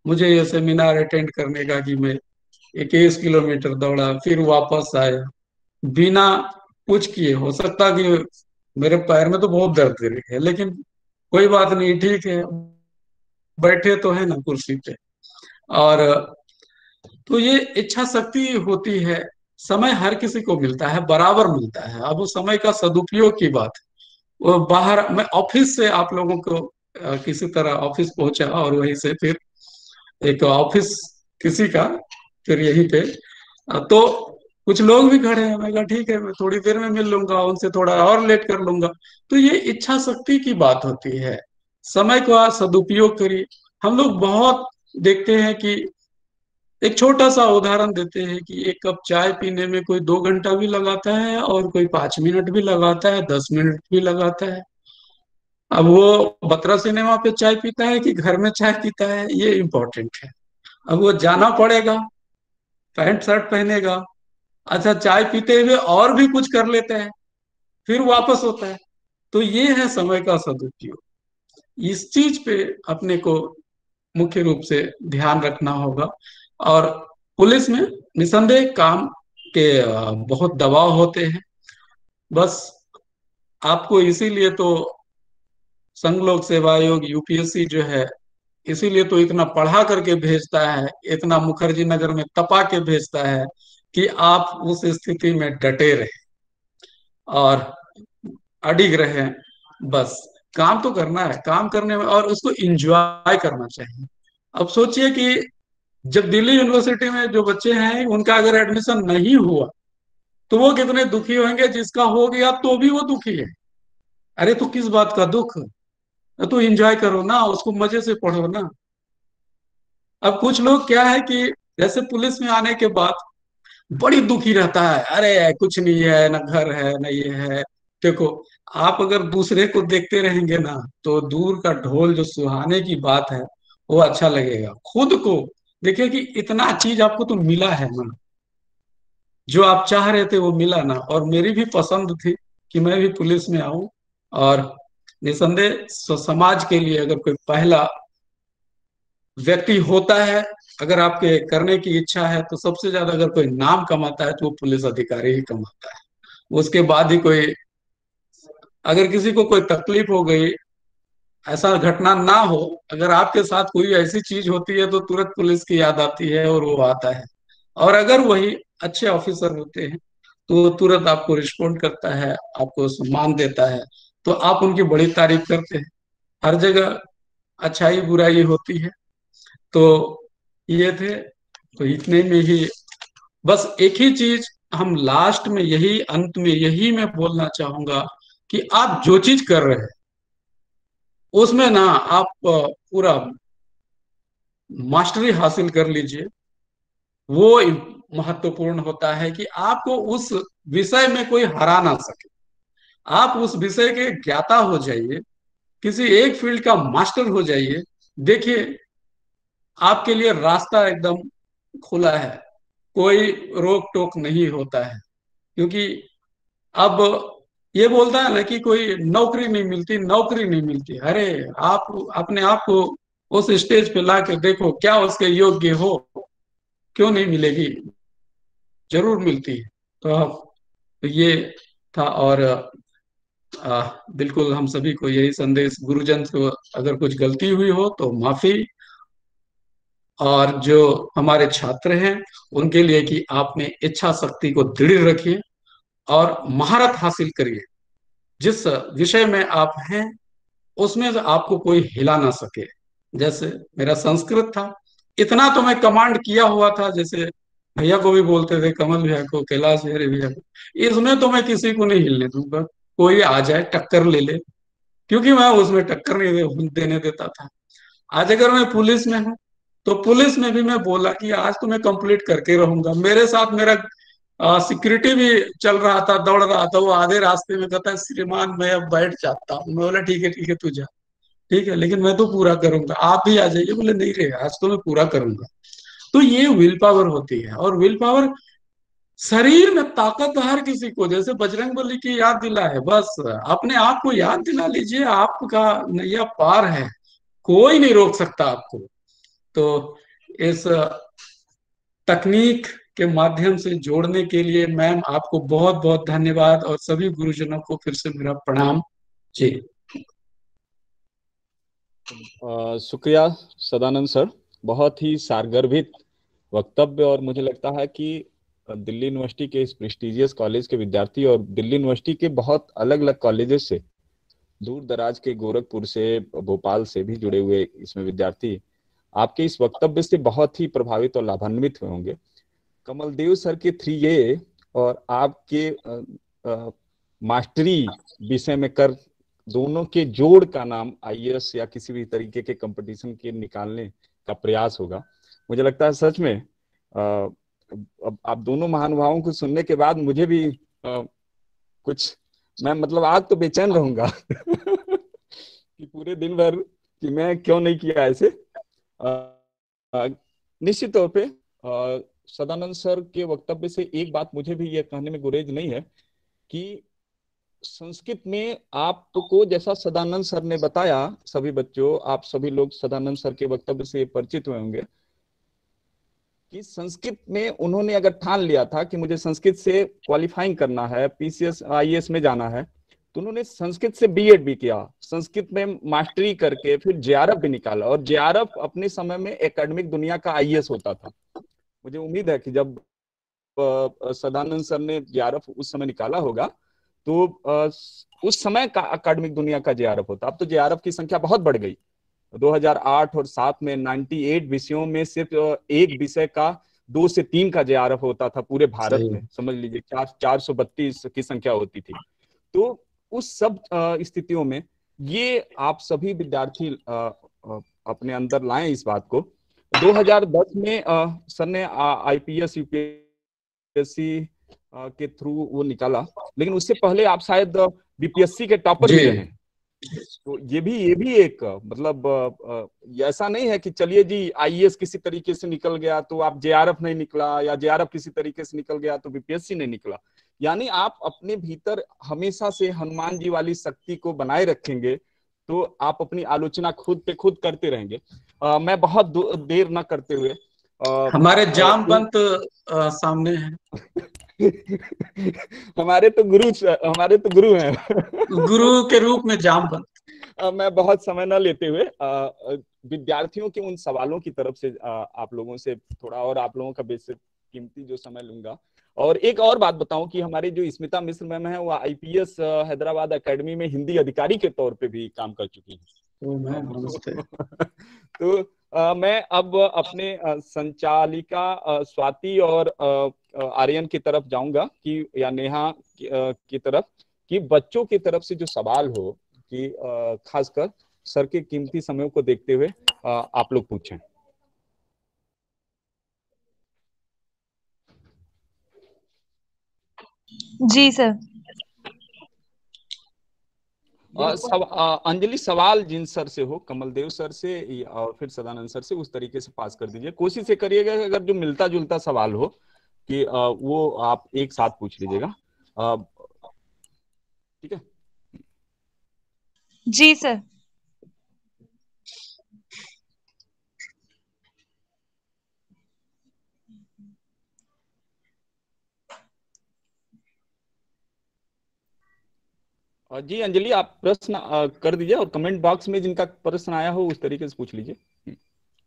मुझे ये सेमिनार अटेंड करने का कि मैं 21 किलोमीटर दौड़ा फिर वापस आया बिना कुछ किए, हो सकता कि मेरे पैर में तो बहुत दर्द है, लेकिन कोई बात नहीं, ठीक है, बैठे तो है ना कुर्सी पे। और तो ये इच्छा शक्ति होती है। समय हर किसी को मिलता है, बराबर मिलता है। अब उस समय का सदुपयोग की बात है। वो बाहर, मैं ऑफिस से आप लोगों को किसी तरह ऑफिस पहुंचा और वहीं से फिर एक ऑफिस किसी का, फिर यहीं पे तो कुछ लोग भी खड़े हैं। मैं कहा ठीक है, मैं थोड़ी देर में मिल लूंगा उनसे, थोड़ा और लेट कर लूंगा। तो ये इच्छा शक्ति की बात होती है। समय को आप सदुपयोग करिए। हम लोग बहुत देखते हैं कि, एक छोटा सा उदाहरण देते हैं कि एक कप चाय पीने में कोई 2 घंटा भी लगाता है और कोई 5 मिनट भी लगाता है, 10 मिनट भी लगाता है। अब वो बतरा सिनेमा पे चाय पीता है कि घर में चाय पीता है, ये इम्पोर्टेंट है। अब वो जाना पड़ेगा, पैंट शर्ट पहनेगा, अच्छा चाय पीते हुए और भी कुछ कर लेते हैं, फिर वापस होता है। तो ये है समय का सदुपयोग। इस चीज पे अपने को मुख्य रूप से ध्यान रखना होगा। और पुलिस में निसंदेह काम के बहुत दबाव होते हैं। बस आपको इसीलिए तो संघ लोक सेवा आयोग, यूपीएससी जो है, इसीलिए तो इतना पढ़ा करके भेजता है, इतना मुखर्जी नगर में तपा के भेजता है कि आप उस स्थिति में डटे रहे और अडिग रहे। बस काम तो करना है, काम करने में और उसको एंजॉय करना चाहिए। अब सोचिए कि जब दिल्ली यूनिवर्सिटी में जो बच्चे हैं उनका अगर एडमिशन नहीं हुआ तो वो कितने दुखी होंगे, जिसका हो गया तो भी वो दुखी है। अरे तो किस बात का दुख, तो एंजॉय करो ना, उसको मजे से पढ़ो ना। अब कुछ लोग क्या है कि जैसे पुलिस में आने के बाद बड़ी दुखी रहता है, अरे कुछ नहीं है, ना घर है ना ये है। देखो, आप अगर दूसरे को देखते रहेंगे ना, तो दूर का ढोल जो सुहाने की बात है वो अच्छा लगेगा। खुद को देखिए कि इतना चीज आपको तो मिला है ना, जो आप चाह रहे थे वो मिला ना। और मेरी भी पसंद थी कि मैं भी पुलिस में आऊं। और निसंदेह समाज के लिए अगर कोई पहला व्यक्ति होता है, अगर आपके करने की इच्छा है, तो सबसे ज्यादा अगर कोई नाम कमाता है तो वो पुलिस अधिकारी ही कमाता है। उसके बाद ही कोई, अगर किसी को कोई तकलीफ हो गई, ऐसा घटना ना हो, अगर आपके साथ कोई ऐसी चीज होती है तो तुरंत पुलिस की याद आती है और वो आता है। और अगर वही अच्छे ऑफिसर होते हैं तो वो तुरंत आपको रिस्पॉन्ड करता है, आपको सम्मान देता है, तो आप उनकी बड़ी तारीफ करते हैं। हर जगह अच्छाई बुराई होती है। तो ये थे, तो इतने में ही बस एक ही चीज हम लास्ट में, यही अंत में यही मैं बोलना चाहूंगा कि आप जो चीज कर रहे हैं उसमें ना आप पूरा मास्टरी हासिल कर लीजिए। वो महत्वपूर्ण होता है कि आपको उस विषय में कोई हरा ना सके। आप उस विषय के ज्ञाता हो जाइए, किसी एक फील्ड का मास्टर हो जाइए। देखिए, आपके लिए रास्ता एकदम खुला है, कोई रोक टोक नहीं होता है। क्योंकि अब ये बोलता है ना कि कोई नौकरी नहीं मिलती, नौकरी नहीं मिलती। अरे आप अपने आप को उस स्टेज पे ला के देखो, क्या उसके योग्य हो, क्यों नहीं मिलेगी, जरूर मिलती है। तो ये था। और बिल्कुल हम सभी को यही संदेश, गुरुजन को अगर कुछ गलती हुई हो तो माफी। और जो हमारे छात्र हैं उनके लिए कि आपने इच्छा शक्ति को दृढ़ रखिए और महारत हासिल करिए। जिस विषय में आप हैं उसमें से आपको कोई हिला ना सके। जैसे मेरा संस्कृत था, इतना तो मैं कमांड किया हुआ था, जैसे भैया को भी बोलते थे, कमल भैया को, कैलाश भैया को, इसमें तो मैं किसी को नहीं हिलने दूंगा, कोई आ जाए टक्कर ले ले। क्योंकि मैं उसमें टक्कर नहीं देने देता था। आज अगर मैं पुलिस में हूँ तो पुलिस में भी मैं बोला कि आज तो मैं कंप्लीट करके रहूंगा। मेरे साथ मेरा सिक्योरिटी भी चल रहा था, दौड़ रहा था। वो आधे रास्ते में कहता है, श्रीमान मैं अब बैठ जाता हूँ। मैं बोला ठीक है तू जा। ठीक है, लेकिन मैं तो पूरा करूंगा, आप भी आ जाइए। बोले नहीं रे, आज तो मैं पूरा करूंगा। तो ये विल पावर होती है। और विल पावर, शरीर में ताकत हर किसी को, जैसे बजरंगबली की याद दिला है, बस अपने आप को याद दिला लीजिए, आपका नैया पार है, कोई नहीं रोक सकता आपको। तो इस तकनीक के माध्यम से जोड़ने के लिए मैम आपको बहुत बहुत धन्यवाद, और सभी गुरुजनों को फिर से मेरा प्रणाम जी। शुक्रिया सदानंद सर, बहुत ही सारगर्भित वक्तव्य। और मुझे लगता है कि दिल्ली यूनिवर्सिटी के इस प्रेस्टिजियस कॉलेज के विद्यार्थी और दिल्ली यूनिवर्सिटी के बहुत अलग अलग कॉलेजेस से, दूर दराज के गोरखपुर से, भोपाल से भी जुड़े हुए इसमें विद्यार्थी आपके इस वक्तव्य से बहुत ही प्रभावित और लाभान्वित हुए होंगे। कमलदेव सर के 3A और आपके मास्टरी विषय में कर, दोनों के जोड़ का नाम IAS या किसी भी तरीके के कंपटीशन के निकालने का प्रयास होगा। मुझे लगता है सच में अब आप दोनों महानुभावों को सुनने के बाद मुझे भी कुछ, मैं मतलब आज तो बेचैन रहूंगा कि पूरे दिन भर कि मैं क्यों नहीं किया ऐसे। निश्चित तौर पे सदानंद सर के वक्तव्य से एक बात मुझे भी ये कहने में गुरेज नहीं है कि संस्कृत में आपको, जैसा सदानंद सर ने बताया, सभी बच्चों, आप सभी लोग सदानंद सर के वक्तव्य से परिचित हुए होंगे कि संस्कृत में उन्होंने अगर ठान लिया था कि मुझे संस्कृत से क्वालिफाइंग करना है, PCS IAS में जाना है, तो उन्होंने संस्कृत से B.Ed भी किया, संस्कृत में मास्टरी करके फिर JRF भी निकाला। और JRF अपने समय में एकेडमिक दुनिया का IAS होता था। मुझे उम्मीद है कि जब सदानंद सर ने JRF उस समय निकाला होगा तो उस समय का एकेडमिक दुनिया का JRF होता। अब तो JRF की संख्या बहुत बढ़ गई। 2008 और 7 में 98 विषयों में सिर्फ एक विषय का 2 से 3 का JRF होता था पूरे भारत में। समझ लीजिए 432 की संख्या होती थी। तो उस सब स्थितियों में ये आप सभी विद्यार्थी अपने अंदर लाएं इस बात को। 2010 में सर ने IPS UPSC के थ्रू वो निकाला, लेकिन उससे पहले आप शायद BPSC के टॉपर भी रहे। तो ये भी एक मतलब ऐसा नहीं है कि चलिए जी IAS किसी तरीके से निकल गया तो आप JRF नहीं निकला, या JRF किसी तरीके से निकल गया तो BPSC नहीं निकला। यानी आप अपने भीतर हमेशा से हनुमान जी वाली शक्ति को बनाए रखेंगे तो आप अपनी आलोचना खुद पे खुद करते रहेंगे। मैं बहुत देर न करते हुए हमारे जामवंत सामने है हमारे तो गुरु हैं गुरु के रूप में जामवंत। मैं बहुत समय न लेते हुए विद्यार्थियों के उन सवालों की तरफ से आप लोगों से थोड़ा और आप लोगों का बेसिक कीमती जो समय लूंगा। और एक और बात बताऊं कि हमारे जो स्मिता मिश्र मैम है वो IPS हैदराबाद एकेडमी में हिंदी अधिकारी के तौर पे भी काम कर चुकी हैं। तो मैं अब अपने संचालिका स्वाति और आर्यन की तरफ जाऊंगा कि या नेहा की तरफ, कि बच्चों की तरफ से जो सवाल हो कि खासकर सर के कीमती समयों को देखते हुए आप लोग पूछें। जी सर। अंजलि सवाल जिन सर से हो, कमलदेव सर से और फिर सदानंद सर से, उस तरीके से पास कर दीजिए। कोशिश ये करिएगा अगर जो मिलता जुलता सवाल हो कि वो आप एक साथ पूछ लीजिएगा। ठीक है जी सर। जी अंजलि, आप प्रश्न कर दीजिए और कमेंट बॉक्स में जिनका प्रश्न आया हो उस तरीके से पूछ लीजिए।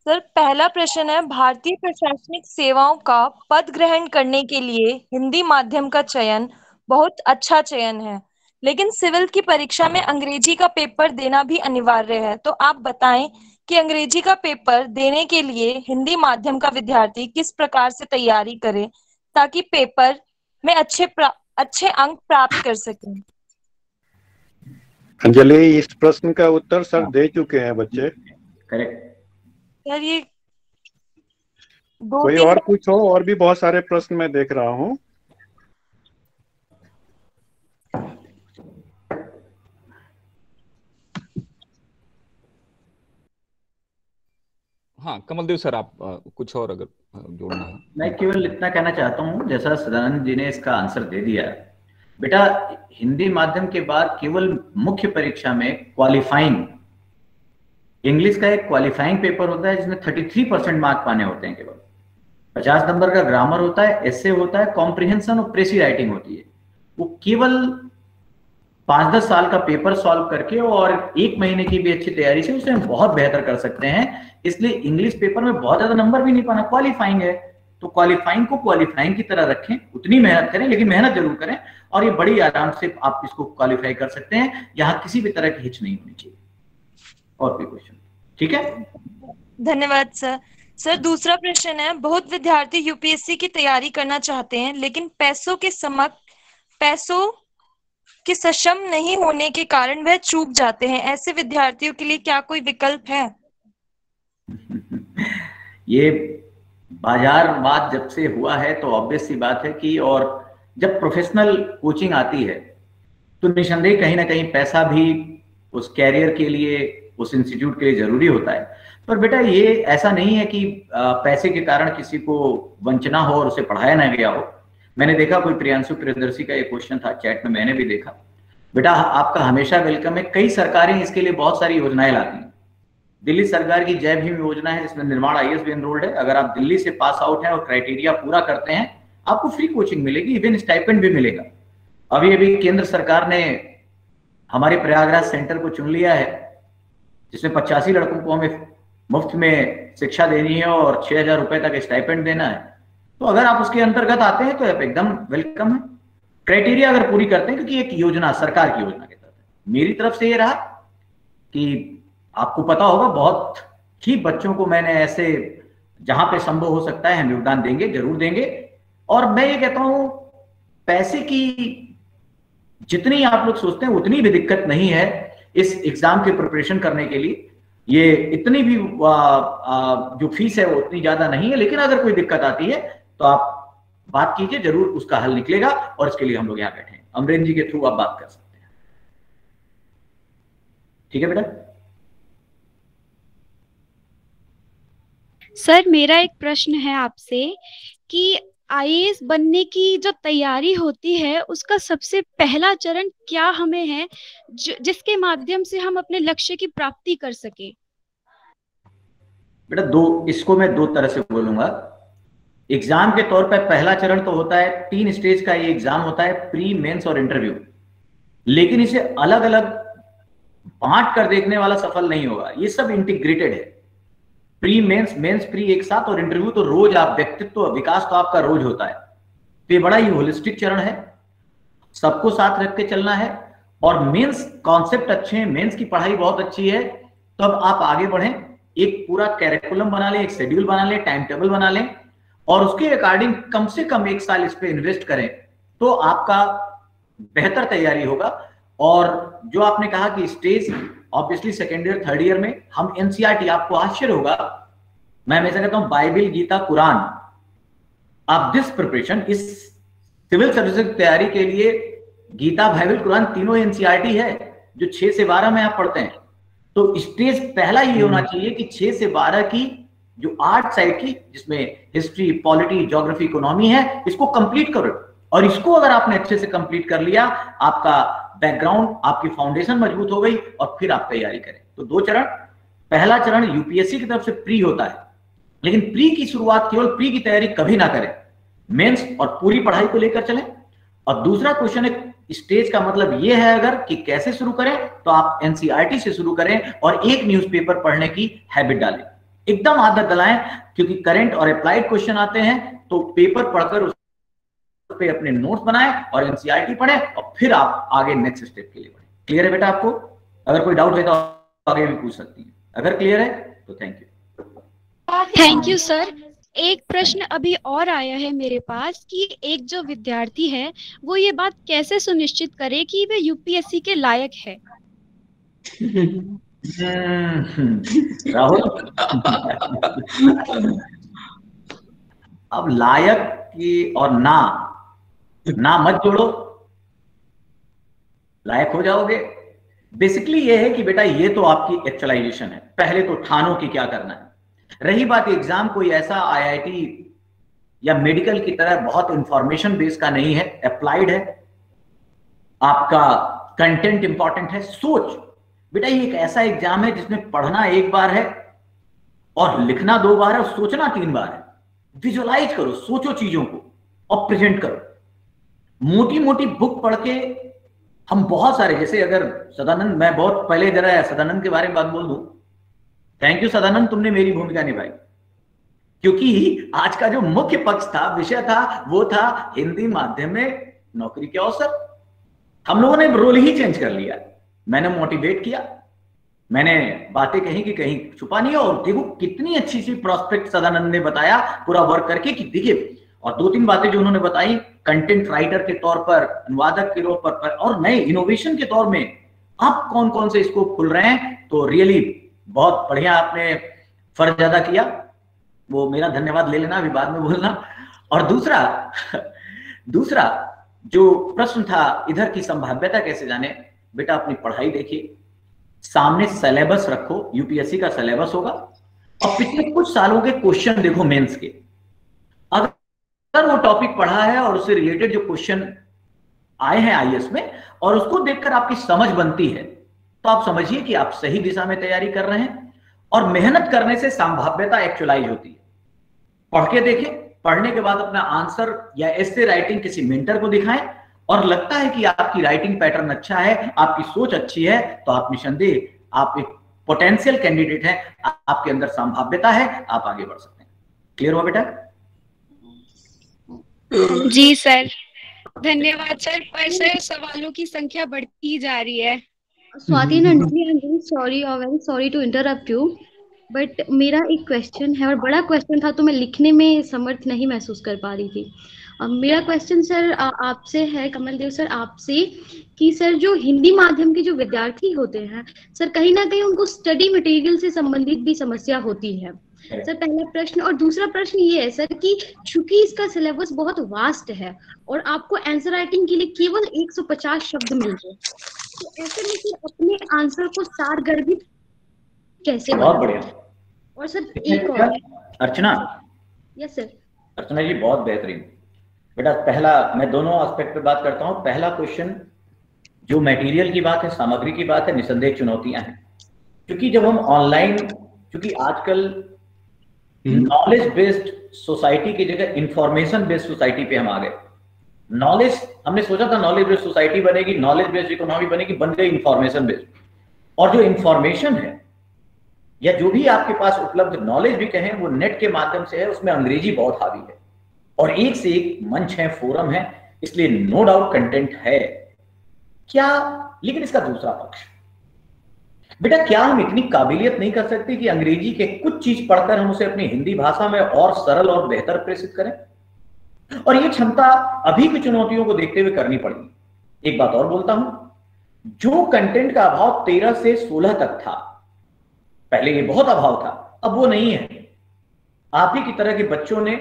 सर पहला प्रश्न है, भारतीय प्रशासनिक सेवाओं का पद ग्रहण करने के लिए हिंदी माध्यम का चयन बहुत अच्छा चयन है, लेकिन सिविल की परीक्षा में अंग्रेजी का पेपर देना भी अनिवार्य है। तो आप बताएं कि अंग्रेजी का पेपर देने के लिए हिंदी माध्यम का विद्यार्थी किस प्रकार से तैयारी करे ताकि पेपर में अच्छे अंक प्राप्त कर सकें। अंजलि, इस प्रश्न का उत्तर सर दे चुके हैं बच्चे। करेक्ट सर ये कोई और पूछो, और भी बहुत सारे प्रश्न मैं देख रहा हूँ। हाँ कमलदेव सर, आप कुछ और अगर जोड़ना है। मैं केवल इतना कहना चाहता हूँ, जैसा सदानंद जी ने इसका आंसर दे दिया। बेटा हिंदी माध्यम के बाद केवल मुख्य परीक्षा में क्वालिफाइंग इंग्लिश का एक क्वालिफाइंग पेपर होता है जिसमें 33% मार्क पाने होते हैं। केवल 50 नंबर का ग्रामर होता है, एसे होता है, कॉम्प्रिहेंशन और प्रेसी राइटिंग होती है। वो केवल 5-10 साल का पेपर सॉल्व करके और 1 महीने की भी अच्छी तैयारी से उसे हम बहुत बेहतर कर सकते हैं। इसलिए इंग्लिश पेपर में बहुत ज्यादा नंबर भी नहीं पाना, क्वालिफाइंग है तो क्वालिफाइंग को क्वालिफाइंग की तरह रखें, उतनी मेहनत करें, लेकिन मेहनत जरूर करें और ये बड़ी आराम से आप इसको क्वालिफाई कर सकते हैं। यहाँ किसी भी तरह की हिच नहीं होनी चाहिए। और भी क्वेश्चन? ठीक है, धन्यवाद सर। सर दूसरा प्रश्न है, बहुत विद्यार्थी यूपीएससी की तैयारी करना चाहते हैं लेकिन पैसों के सक्षम नहीं होने के कारण वह चूक जाते हैं। ऐसे विद्यार्थियों के लिए क्या कोई विकल्प है? ये बाजारवाद जब से हुआ है तो ऑब्वियस सी बात है कि, और जब प्रोफेशनल कोचिंग आती है तो निसंदेह कहीं ना कहीं पैसा भी उस कैरियर के लिए, उस इंस्टीट्यूट के लिए जरूरी होता है। पर बेटा ये ऐसा नहीं है कि पैसे के कारण किसी को वंचना हो और उसे पढ़ाया ना गया हो। मैंने देखा कोई प्रियांशु प्रियदर्शी का एक क्वेश्चन था चैट में, मैंने भी देखा। बेटा आपका हमेशा वेलकम है। कई सरकारें इसके लिए बहुत सारी योजनाएं लाती हैं। दिल्ली सरकार की जय भीम योजना है जिसमें निर्माण आईएएस भी एनरोल्ड है। अगर आप दिल्ली से पास आउट हैं और क्राइटेरिया पूरा करते हैं आपको फ्री कोचिंग मिलेगी, इवन स्टाइपेंड भी मिलेगा। अभी केंद्र सरकार ने हमारे प्रयागराज सेंटर को चुन लिया है जिसमें 85 लड़कों को हमें मुफ्त में शिक्षा देनी है और 6,000 रुपए तक स्टाइपेंड देना है। तो अगर आप उसके अंतर्गत आते हैं तो आप एकदम वेलकम है, क्राइटेरिया अगर पूरी करते हैं, क्योंकि एक योजना सरकार की योजना के तहत। मेरी तरफ से ये रहा कि आपको पता होगा बहुत ही बच्चों को मैंने ऐसे जहां पे संभव हो सकता है हम योगदान देंगे, जरूर देंगे। और मैं ये कहता हूं पैसे की जितनी आप लोग सोचते हैं उतनी भी दिक्कत नहीं है इस एग्जाम के प्रिपरेशन करने के लिए। ये इतनी भी जो फीस है वो उतनी ज्यादा नहीं है, लेकिन अगर कोई दिक्कत आती है तो आप बात कीजिए, जरूर उसका हल निकलेगा। और इसके लिए हम लोग यहाँ बैठे हैं, अमरेंद्र जी के थ्रू आप बात कर सकते हैं। ठीक है बेटा? सर मेरा एक प्रश्न है आपसे कि आईएएस बनने की जो तैयारी होती है उसका सबसे पहला चरण क्या हमें है जिसके माध्यम से हम अपने लक्ष्य की प्राप्ति कर सके? बेटा इसको मैं 2 तरह से बोलूंगा। एग्जाम के तौर पर पहला चरण तो होता है, 3 स्टेज का ये एग्जाम होता है, प्री, मेंस और इंटरव्यू। लेकिन इसे अलग अलग बांट कर देखने वाला सफल नहीं होगा, ये सब इंटीग्रेटेड है। प्री, मेंस प्री एक साथ, और इंटरव्यू तो रोज आप व्यक्तित्व विकास तो आपका रोज होता है। तो ये बड़ा ही होलिस्टिक चरण है, सबको साथ रख के चलना है। और मेंस कॉन्सेप्ट अच्छे हैं, मेंस की पढ़ाई बहुत अच्छी है, तो अब आप आगे बढ़ें, एक पूरा कैरिकुलम बना लें, एक शेड्यूल बना लें, टाइम टेबल बना लें और उसके अकॉर्डिंग कम से कम 1 साल इस पे इन्वेस्ट करें तो आपका बेहतर तैयारी होगा। और जो आपने कहा कि stage, obviously second year third year में हम एनसीईआरटी, आपको आश्चर्य होगा, मैं हमेशा कहता हूं बाइबिल, गीता, कुरान, आप दिस प्रिपरेशन, इस सिविल सर्विस की तैयारी के लिए गीता, बाइबिल, कुरान तीनों एनसीईआरटी है जो 6 से 12 में आप पढ़ते हैं। तो स्टेज पहला ये होना चाहिए कि 6 से 12 की जो आर्ट साइड की, जिसमें हिस्ट्री, पॉलिटी, ज्योग्राफी, इकोनॉमी है, इसको कंप्लीट करो। और इसको अगर आपने अच्छे से कंप्लीट कर लिया, आपका बैकग्राउंड, आपकी फाउंडेशन मजबूत हो गई और फिर आप तैयारी करें। तो 2 चरण, पहला चरण यूपीएससी की तरफ से प्री होता है, लेकिन प्री की शुरुआत केवल प्री की तैयारी कभी ना करें, मेंस और पूरी पढ़ाई को लेकर चलें। और दूसरा क्वेश्चन है स्टेज का मतलब ये है अगर कि कैसे शुरू करें, तो आप एनसीईआरटी से शुरू करें और एक न्यूज़पेपर पढ़ने की हैबिट डालें, एकदम आदत दिलाएं, क्योंकि करंट और अप्लाइड क्वेश्चन आते हैं तो पेपर पढ़कर उस पे अपने नोट्स बनाएं और एनसीईआरटी पढ़ें और फिर आप आगे नेक्स्ट स्टेप के लिए बढ़ें। क्लियर है बेटा आपको? अगर कोई डाउट है तो आगे भी पूछ सकती हैं, अगर क्लियर है तो थैंक यू सर। एक प्रश्न अभी और आया है मेरे पास कि एक जो विद्यार्थी है वो ये बात कैसे सुनिश्चित करे कि वे यूपीएससी के लायक है? राहुल, अब लायक की और ना मत जोड़ो, लायक हो जाओगे। बेसिकली ये है कि बेटा ये तो आपकी एक्चुअलाइजेशन है, पहले तो ठानो कि क्या करना है। रही बात एग्जाम, कोई ऐसा आईआईटी या मेडिकल की तरह बहुत इंफॉर्मेशन बेस का नहीं है, अप्लाइड है, आपका कंटेंट इंपॉर्टेंट है। सोच बेटा, ये एक ऐसा एग्जाम है जिसमें पढ़ना एक बार है और लिखना 2 बार है और सोचना 3 बार है। विजुअलाइज करो, सोचो चीजों को और प्रेजेंट करो। मोटी मोटी बुक पढ़ के हम बहुत सारे, जैसे अगर सदानंद, मैं बहुत पहले जरा सदानंद के बारे में बात बोल दूं। थैंक यू सदानंद, तुमने मेरी भूमिका निभाई, क्योंकि आज का जो मुख्य पक्ष था, विषय था, वो था हिंदी माध्यम में नौकरी के अवसर। हम लोगों ने रोल ही चेंज कर लिया। मैंने मोटिवेट किया, मैंने बातें कही कि कहीं छुपा नहीं है, और देखो कितनी अच्छी सी प्रोस्पेक्ट सदानंद ने बताया पूरा वर्क करके कि देखिए, और 2-3 बातें जो उन्होंने बताई कंटेंट राइटर के तौर पर, अनुवादक के तौर पर, और नए इनोवेशन के तौर में आप कौन कौन से स्कोप खुल रहे हैं। तो रियली बहुत बढ़िया आपने फर्ज अदा किया, वो मेरा धन्यवाद ले लेना, अभी बाद में बोलना। और दूसरा जो प्रश्न था, इधर की संभाव्यता कैसे जाने। बेटा अपनी पढ़ाई देखिए, सामने सिलेबस रखो, यूपीएससी का सिलेबस होगा, और पिछले कुछ सालों के क्वेश्चन देखो मेंस के। अगर वो टॉपिक पढ़ा है और उससे रिलेटेड जो क्वेश्चन आए हैं आईएएस में, और उसको देखकर आपकी समझ बनती है, तो आप समझिए कि आप सही दिशा में तैयारी कर रहे हैं। और मेहनत करने से संभाव्यता एक्चुअलाइज होती है। पढ़ के देखें, पढ़ने के बाद अपना आंसर या एस्से राइटिंग किसी मेंटर को दिखाएं, और लगता है कि आपकी राइटिंग पैटर्न अच्छा है, आपकी सोच अच्छी है, तो आप निसंदेह आप एक पोटेंशियल कैंडिडेट हैं, आपके अंदर संभाव्यता है, आप आगे बढ़ सकते हैं। क्लियर हुआ बेटा? जी सर, धन्यवाद सर। पर सर सवालों की संख्या बढ़ती जा रही है। Swati Nandi, I am very sorry और very sorry to interrupt you, but मेरा एक क्वेश्चन है और बड़ा क्वेश्चन था, तो मैं लिखने में समर्थ नहीं महसूस कर पा रही थी। मेरा क्वेश्चन सर आपसे है, कमल देव सर आपसे, कि सर जो हिंदी माध्यम के जो विद्यार्थी होते हैं सर, कहीं ना कहीं उनको स्टडी मटेरियल से संबंधित भी समस्या होती है सर, पहला प्रश्न। और दूसरा प्रश्न ये है सर कि चूंकि इसका सिलेबस बहुत वास्ट है और आपको आंसर राइटिंग के लिए केवल 150 शब्द मिलते हैं, तो ऐसे में सर अपने आंसर को सारगर्भित कैसे बनाएं? बहुत बढ़िया। और सर एक और, अर्चना। Yes sir. अर्चना जी बहुत बेहतरीन बेटा। पहला, मैं दोनों एस्पेक्ट पे बात करता हूँ। पहला क्वेश्चन, जो मटेरियल की बात है, सामग्री की बात है, निसंदेह चुनौतियां हैं, क्योंकि जब हम ऑनलाइन, क्योंकि आजकल नॉलेज बेस्ड सोसाइटी की जगह इंफॉर्मेशन बेस्ड सोसाइटी पे हम आ गए। नॉलेज, हमने सोचा था नॉलेज बेस्ड सोसाइटी बनेगी, नॉलेज बेस्ड इकोनॉमी बनेगी, बन गई इंफॉर्मेशन बेस्ड। और जो इंफॉर्मेशन है या जो भी आपके पास उपलब्ध नॉलेज भी कहें, वो नेट के माध्यम से है, उसमें अंग्रेजी बहुत हावी है और एक से एक मंच है, फोरम है, इसलिए नो डाउट कंटेंट है क्या। लेकिन इसका दूसरा पक्ष, बेटा क्या हम इतनी काबिलियत नहीं कर सकते कि अंग्रेजी के कुछ चीज पढ़कर हम उसे अपनी हिंदी भाषा में और सरल और बेहतर प्रेषित करें? और ये क्षमता अभी की चुनौतियों को देखते हुए करनी पड़ेगी। एक बात और बोलता हूं, जो कंटेंट का अभाव 13 से 16 तक था, पहले ये बहुत अभाव था, अब वो नहीं है। आप ही की तरह के बच्चों ने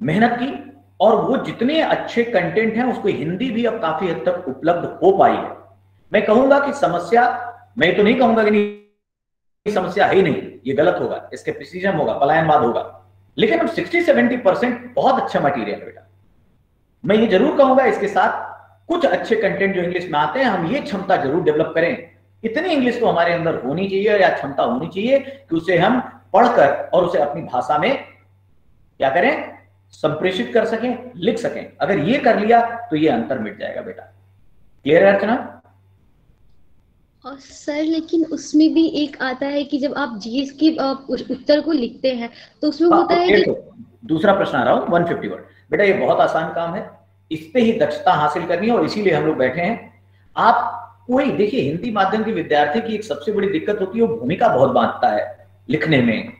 मेहनत की और वो जितने अच्छे कंटेंट हैं, उसको हिंदी भी अब काफी हद तक उपलब्ध हो पाई है। मैं कहूंगा कि समस्या, मैं तो नहीं कहूंगा कि नहीं समस्या है ही नहीं, ये गलत होगा, स्केप्टिसिज्म होगा, पलायनवाद होगा, लेकिन अब 60-70% बहुत अच्छा मटेरियल है बेटा। मैं ये जरूर कहूंगा, इसके साथ कुछ अच्छे कंटेंट जो इंग्लिश में आते हैं, हम ये क्षमता जरूर डेवलप करें। इतनी इंग्लिश तो हमारे अंदर होनी चाहिए या क्षमता होनी चाहिए कि उसे हम पढ़कर और उसे अपनी भाषा में क्या करें, संप्रेषित कर सकें, लिख सकें। अगर ये कर लिया तो ये अंतर मिट जाएगा बेटा। क्लियर है अर्चना? और सर लेकिन उसमें भी एक आता है कि जब आप जीएस के उत्तर को लिखते हैं तो उसमें होता है कि दूसरा प्रश्न आ रहा हूं, 150 वर्ड। बेटा ये बहुत आसान काम है, इस पे ही दक्षता हासिल करनी है और इसीलिए हम लोग बैठे हैं। आप कोई देखिए, हिंदी माध्यम के विद्यार्थी की एक सबसे बड़ी दिक्कत होती है, वो भूमिका बहुत बांटता है लिखने में।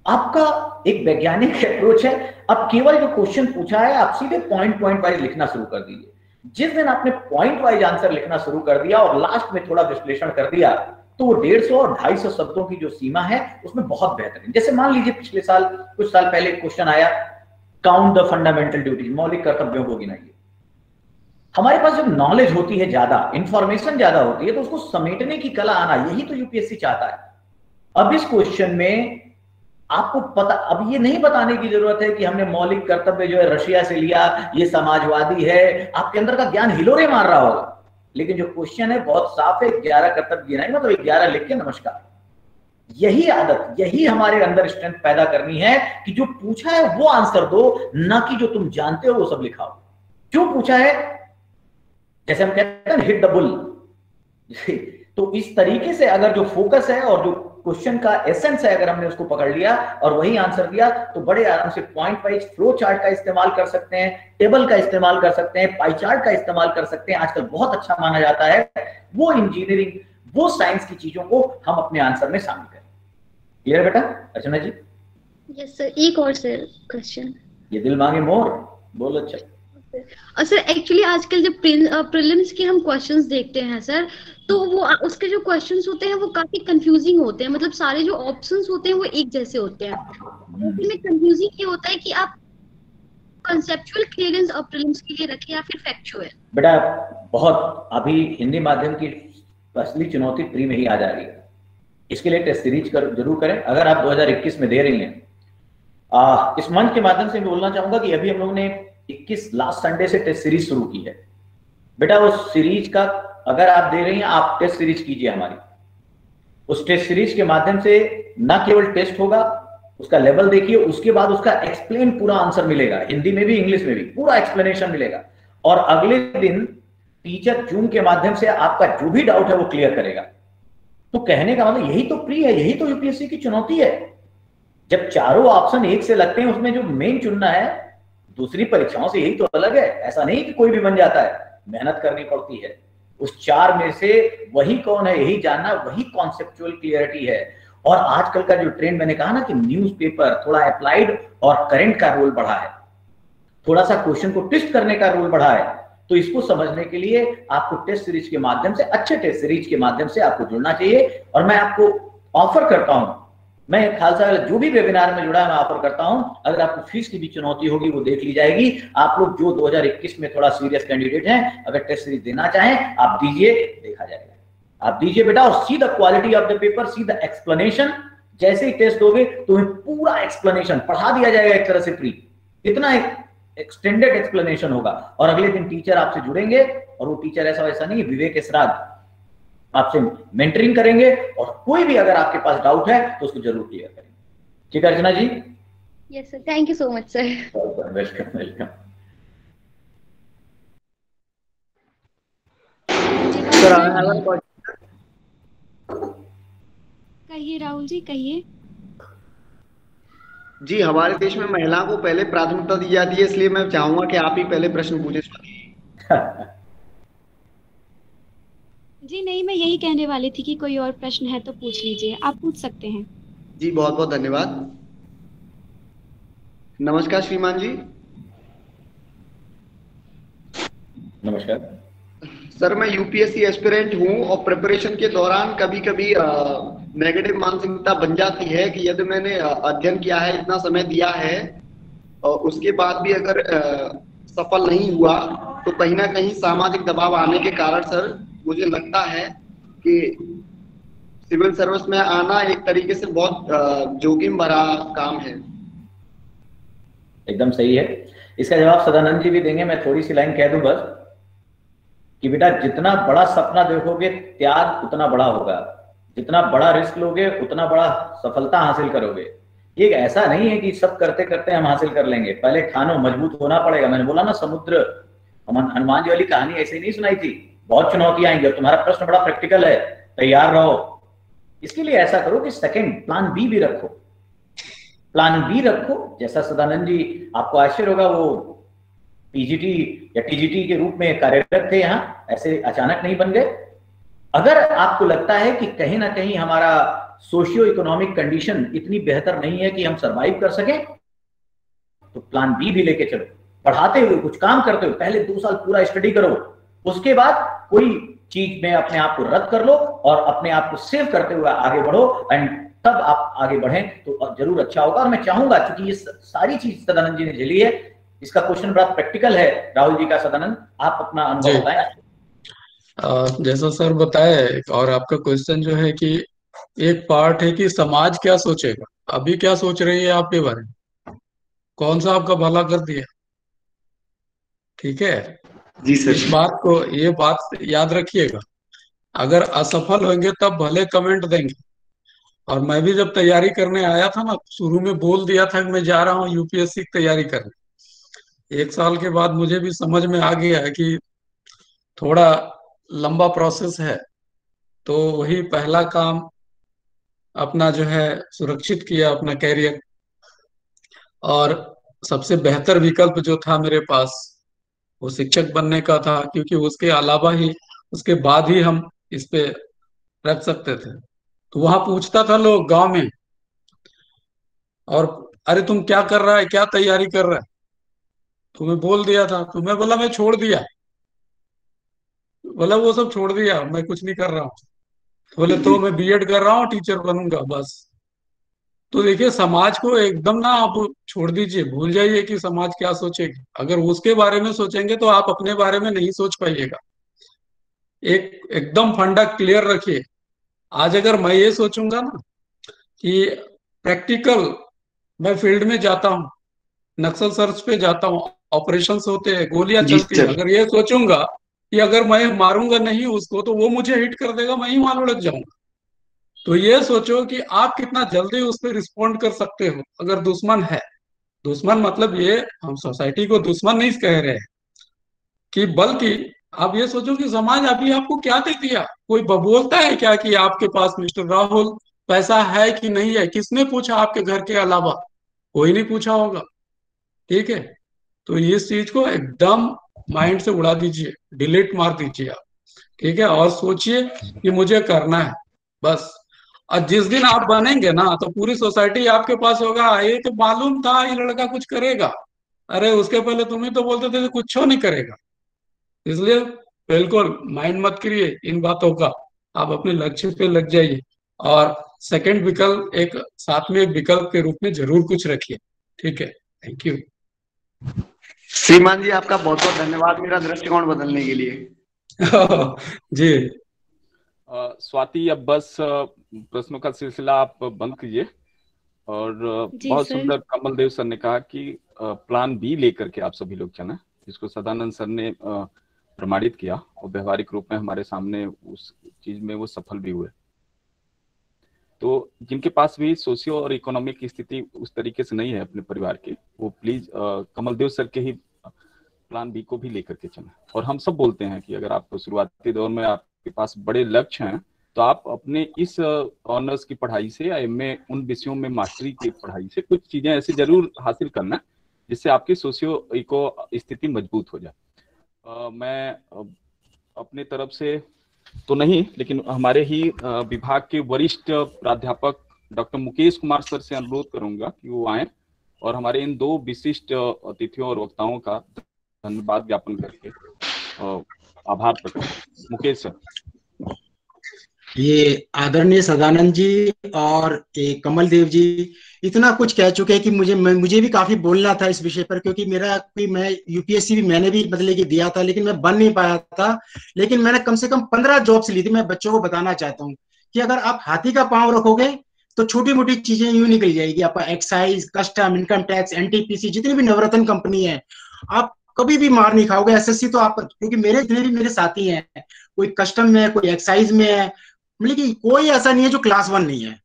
आपका एक वैज्ञानिक अप्रोच है, अब केवल जो क्वेश्चन पूछा है आप सीधे पॉइंट वाइज लिखना शुरू कर दीजिए। जिस दिन आपने पॉइंट वाइज आंसर लिखना शुरू कर दिया और लास्ट में थोड़ा विश्लेषण कर दिया, तो वो 150 और 250 शब्दों की जो सीमा है उसमें बहुत बेहतरीन। जैसे मान लीजिए पिछले साल, कुछ साल पहले क्वेश्चन आया, काउंट द फंडामेंटल ड्यूटीज, मौलिक कर्तव्यों को गिनाइए। हमारे पास जब नॉलेज होती है ज्यादा, इंफॉर्मेशन ज्यादा होती है, तो उसको समेटने की कला आना, यही तो यूपीएससी चाहता है। अब इस क्वेश्चन में आपको पता, अब ये नहीं बताने की जरूरत है कि हमने मौलिक कर्तव्य जो है रशिया से लिया, ये समाजवादी है, आपके अंदर का ज्ञान हिलोरे मार रहा होगा, लेकिन जो क्वेश्चन है बहुत साफ है, 11 कर्तव्य गिनाई, मतलब 11 लिख के नमस्कार। यही आदत, यही हमारे अंदर स्ट्रेंथ पैदा करनी है कि जो पूछा है वो आंसर दो, ना कि जो तुम जानते हो वो सब लिखाओ। जो पूछा है, जैसे हम कहते हैं हिट द बुल, तो इस तरीके से अगर जो फोकस है और जो क्वेश्चन का एसेंस है, अगर हमने उसको पकड़ लिया और वही आंसर दिया, तो बड़े आराम से पॉइंट वाइज फ्लो चार्ट का इस्तेमाल कर सकते हैं, टेबल का इस्तेमाल कर सकते हैं, पाई चार्ट का इस्तेमाल कर सकते हैं। आजकल बहुत अच्छा माना जाता है वो इंजीनियरिंग, वो साइंस की चीजों को हम अपने आंसर में शामिल करें। क्लियर बेटा? अर्चना जी? यस सर, एक और सर क्वेश्चन। ये दिल मांगे मोर, बोलो। अच्छा सर, एक्चुअली आजकल जब प्रीलिम्स के हम क्वेश्चंस देखते हैं सर, तो वो उसके जो क्वेश्चंस होते हैं वो काफी कंफ्यूजिंग होते हैं, मतलब सारे जो ऑप्शंस होते हैं वो एक जैसे होते हैं। उसमें कंफ्यूजिंग ये होता है कि आप कंसेप्चुअल क्लियरेंस और प्रीलिम्स के लिए रखें या फिर फैक्चुअल। बेटा बहुत अभी हिंदी माध्यम की असली चुनौती प्री में ही आ जा रही है, इसके लिए टेस्ट सीरीज जरूर करें। अगर आप 2021 में दे रही हैं, इस मंच के माध्यम से मैं बोलना चाहूंगा कि अभी हम लोगों ने 21 लास्ट संडे से टेस्ट सीरीज शुरू की है। बेटा उस सीरीज का अगर आप दे रही हैं, आप टेस्ट सीरीज कीजिए हमारी। उस टेस्ट सीरीज के माध्यम से न केवल टेस्ट होगा, उसका लेवल देखिए, उसके बाद उसका एक्सप्लेन पूरा आंसर मिलेगा, हिंदी में भी इंग्लिश में भी पूरा एक्सप्लेनेशन मिलेगा। और अगले दिन टीचर जूम के माध्यम से आपका जो भी डाउट है वो क्लियर करेगा। तो कहने का मतलब यही तो प्री है, यही तो यूपीएससी की चुनौती है। जब चारों ऑप्शन एक से लगते हैं, उसमें जो मेन चुनना है, दूसरी परीक्षाओं से यही तो अलग है। ऐसा नहीं कि कोई भी बन जाता है, मेहनत करनी पड़ती है। उस चार में से वही कौन है यही जानना, वही कॉन्सेप्चुअल क्लियरिटी है। और आजकल का जो ट्रेंड, मैंने कहा ना कि न्यूज़पेपर, थोड़ा अप्लाइड और करंट का रोल बढ़ा है, थोड़ा सा क्वेश्चन को ट्विस्ट करने का रोल बढ़ा है। तो इसको समझने के लिए आपको टेस्ट सीरीज के माध्यम से, अच्छे टेस्ट सीरीज के माध्यम से आपको जुड़ना चाहिए। और मैं आपको ऑफर करता हूं, मैं खालसा जो भी वेबिनार में जुड़ा है मैं ऑफर करता हूं, अगर आपको फीस की भी चुनौती होगी वो देख ली जाएगी। आप लोग जो 2021 में थोड़ा सीरियस कैंडिडेट हैं, अगर टेस्ट सीरीज देना चाहें आप दीजिए, देखा जाएगा। आप दीजिए बेटा, और see the quality of the paper, see the explanation. जैसे ही टेस्ट दोगे तो पूरा एक्सप्लेनेशन पढ़ा दिया जाएगा एक तरह से प्री, इतना एक्सटेंडेड एक्सप्लेनेशन होगा। और अगले दिन टीचर आपसे जुड़ेंगे, और वो टीचर ऐसा वैसा नहीं, विवेक एसराज आपसे मेंटरिंग करेंगे। और कोई भी अगर आपके पास डाउट है तो उसको जरूर क्लियर करेंगे। ठीक है Archana ji? Yes sir, thank you so much sir. Welcome welcome. Sir कहिए राहुल जी, कहिए। जी, हमारे देश में महिलाओं को पहले प्राथमिकता दी जाती है, इसलिए मैं चाहूंगा कि आप ही पहले प्रश्न पूछे। जी नहीं, मैं यही कहने वाली थी कि कोई और प्रश्न है तो पूछ लीजिए, आप पूछ सकते हैं। जी बहुत बहुत धन्यवाद। नमस्कार श्रीमान जी। नमस्कार सर, मैं यूपीएससी एस्पिरेंट हूं और प्रिपरेशन के दौरान कभी कभी नेगेटिव मानसिकता बन जाती है कि यदि मैंने अध्ययन किया है, इतना समय दिया है, और उसके बाद भी अगर सफल नहीं हुआ, तो कहीं ना कहीं सामाजिक दबाव आने के कारण सर मुझे लगता है कि सिविल सर्विस में आना एक तरीके से बहुत जोखिम भरा काम है। एकदम सही है। इसका जवाब सदानंद जी भी देंगे, मैं थोड़ी सी लाइन कह दूं बस, कि बेटा जितना बड़ा सपना देखोगे त्याग उतना बड़ा होगा, जितना बड़ा रिस्क लोगे उतना बड़ा सफलता हासिल करोगे। ये ऐसा नहीं है कि सब करते करते हम हासिल कर लेंगे, पहले ठानो, मजबूत होना पड़ेगा। मैंने बोला ना, समुद्र, हनुमान जी वाली कहानी ऐसे ही नहीं सुनाई थी, बहुत चुनौतियां आएंगी। तुम्हारा प्रश्न बड़ा प्रैक्टिकल है, तैयार रहो। इसके लिए ऐसा करो कि सेकंड प्लान बी भी रखो, प्लान बी रखो। जैसा सदानंद जी, आपको आश्चर्य होगा, वो पीजीटी या टीजीटी के रूप में कार्यरत थे यहाँ, ऐसे अचानक नहीं बन गए। अगर आपको लगता है कि कहीं ना कहीं हमारा सोशियो इकोनॉमिक कंडीशन इतनी बेहतर नहीं है कि हम सरवाइव कर सकें, तो प्लान बी भी लेके चलो। पढ़ाते हुए, कुछ काम करते हुए पहले 2 साल पूरा स्टडी करो, उसके बाद कोई चीज में अपने आप को रद्द कर लो और अपने आप को सेव करते हुए आगे बढ़ो, एंड तब आप आगे बढ़ें तो जरूर अच्छा होगा। और मैं चाहूंगा, क्योंकि ये सारी चीज सदानंद जी ने झेली है, इसका क्वेश्चन बड़ा प्रैक्टिकल है राहुल जी का। सदानंद, आप अपना अनुभव बताएं। जैसा सर बताए, और आपका क्वेश्चन जो है कि एक पार्ट है कि समाज क्या सोचेगा। अभी क्या सोच रही है आपके बारे में, कौन सा आपका भला कर दिया। ठीक है, जी सर। ये बात याद रखिएगा। अगर असफल होंगे तब भले कमेंट देंगे। और मैं भी जब तैयारी करने आया था ना, शुरू में बोल दिया था कि मैं जा रहा हूँ यूपीएससी की तैयारी करने। 1 साल के बाद मुझे भी समझ में आ गया है कि थोड़ा लंबा प्रोसेस है। तो वही पहला काम अपना जो है सुरक्षित किया, अपना कैरियर। और सबसे बेहतर विकल्प जो था मेरे पास वो शिक्षक बनने का था, क्योंकि उसके अलावा ही, उसके बाद ही हम इस पे रख सकते थे। तो वहां पूछता था लोग गांव में, और अरे तुम क्या कर रहा है, क्या तैयारी कर रहा है। तो मैं बोल दिया था, तो मैं बोला मैं छोड़ दिया। बोला वो सब छोड़ दिया, मैं कुछ नहीं कर रहा हूँ। बोले तो मैं बीएड कर रहा हूँ, टीचर बनूंगा बस। तो देखिए, समाज को एकदम ना आप छोड़ दीजिए, भूल जाइए कि समाज क्या सोचेगी। अगर उसके बारे में सोचेंगे तो आप अपने बारे में नहीं सोच पाइएगा। एकदम फंडा क्लियर रखिए। आज अगर मैं ये सोचूंगा ना कि प्रैक्टिकल, मैं फील्ड में जाता हूँ, नक्सल सर्च पे जाता हूँ, ऑपरेशंस होते हैं, गोलियां जी चलती है, सर। अगर ये सोचूंगा कि अगर मैं मारूंगा नहीं उसको तो वो मुझे हिट कर देगा, मैं ही वहां लुढ़क जाऊंगा। तो ये सोचो कि आप कितना जल्दी उस पर रिस्पॉन्ड कर सकते हो। अगर दुश्मन है, दुश्मन मतलब ये हम सोसाइटी को दुश्मन नहीं कह रहे हैं, कि बल्कि आप ये सोचो कि समाज अभी आपको क्या दे दिया। कोई बोलता है क्या कि आपके पास मिस्टर राहुल पैसा है कि नहीं है, किसने पूछा आपके घर के अलावा? कोई नहीं पूछा होगा। ठीक है, तो इस चीज को एकदम माइंड से उड़ा दीजिए, डिलीट मार दीजिए आप। ठीक है, और सोचिए कि मुझे करना है बस। और जिस दिन आप बनेंगे ना तो पूरी सोसाइटी आपके पास होगा, ये तो मालूम था ये लड़का कुछ करेगा। अरे उसके पहले तुम ही तो बोलते थे कुछ नहीं करेगा। इसलिए बिल्कुल माइंड मत करिए इन बातों का, आप अपने लक्ष्य पे लग जाइए। और सेकंड विकल्प एक साथ में एक विकल्प के रूप में जरूर कुछ रखिए। ठीक है, थैंक यू। श्रीमान जी, आपका बहुत बहुत धन्यवाद मेरा दृष्टिकोण बदलने के लिए। जी स्वाति, अब बस प्रश्नों का सिलसिला आप बंद कीजिए। और जी बहुत सर। सुंदर कमल देव सर ने कहा कि प्लान बी लेकर के आप सभी लोग चलें, जिसको सदानंद सर ने प्रमाणित किया और व्यवहारिक रूप में हमारे सामने उस चीज में वो सफल भी हुए। तो जिनके पास भी सोशियो और इकोनॉमिक स्थिति उस तरीके से नहीं है अपने परिवार की, वो प्लीज कमल देव सर के ही प्लान बी को भी लेकर के चलें। और हम सब बोलते हैं कि अगर आप शुरुआती दौर में आपके पास बड़े लक्ष्य हैं तो आप अपने इस ऑनर्स की पढ़ाई से या एमए उन विषयों में मास्टरी की पढ़ाई से कुछ चीजें ऐसे जरूर हासिल करना जिससे आपकी सोशियो इको स्थिति मजबूत हो जाए। मैं अपने तरफ से तो नहीं, लेकिन हमारे ही विभाग के वरिष्ठ प्राध्यापक डॉक्टर मुकेश कुमार सर से अनुरोध करूंगा कि वो आए और हमारे इन 2 विशिष्ट अतिथियों और वक्ताओं का धन्यवाद ज्ञापन करके आभार प्रकट करें। मुकेश सर। ये आदरणीय सदानंद जी और कमल देव जी इतना कुछ कह चुके हैं कि मुझे भी काफी बोलना था इस विषय पर, क्योंकि मैं यूपीएससी भी मैंने भी मतलब कि दिया था, लेकिन मैं बन नहीं पाया था। लेकिन मैंने कम से कम 15 जॉब्स ली थी। मैं बच्चों को बताना चाहता हूँ कि अगर आप हाथी का पांव रखोगे तो छोटी मोटी चीजें यूं निकल जाएगी। आपका excise, custom, income tax, NTPC, जितनी भी नवरत्न कंपनी है, आप कभी भी मार नहीं खाओगे। एसएससी तो आप, क्योंकि जितने भी मेरे साथी हैं, कोई कस्टम में है, कोई एक्साइज में है, मतलब कि कोई ऐसा नहीं है जो क्लास 1 नहीं है।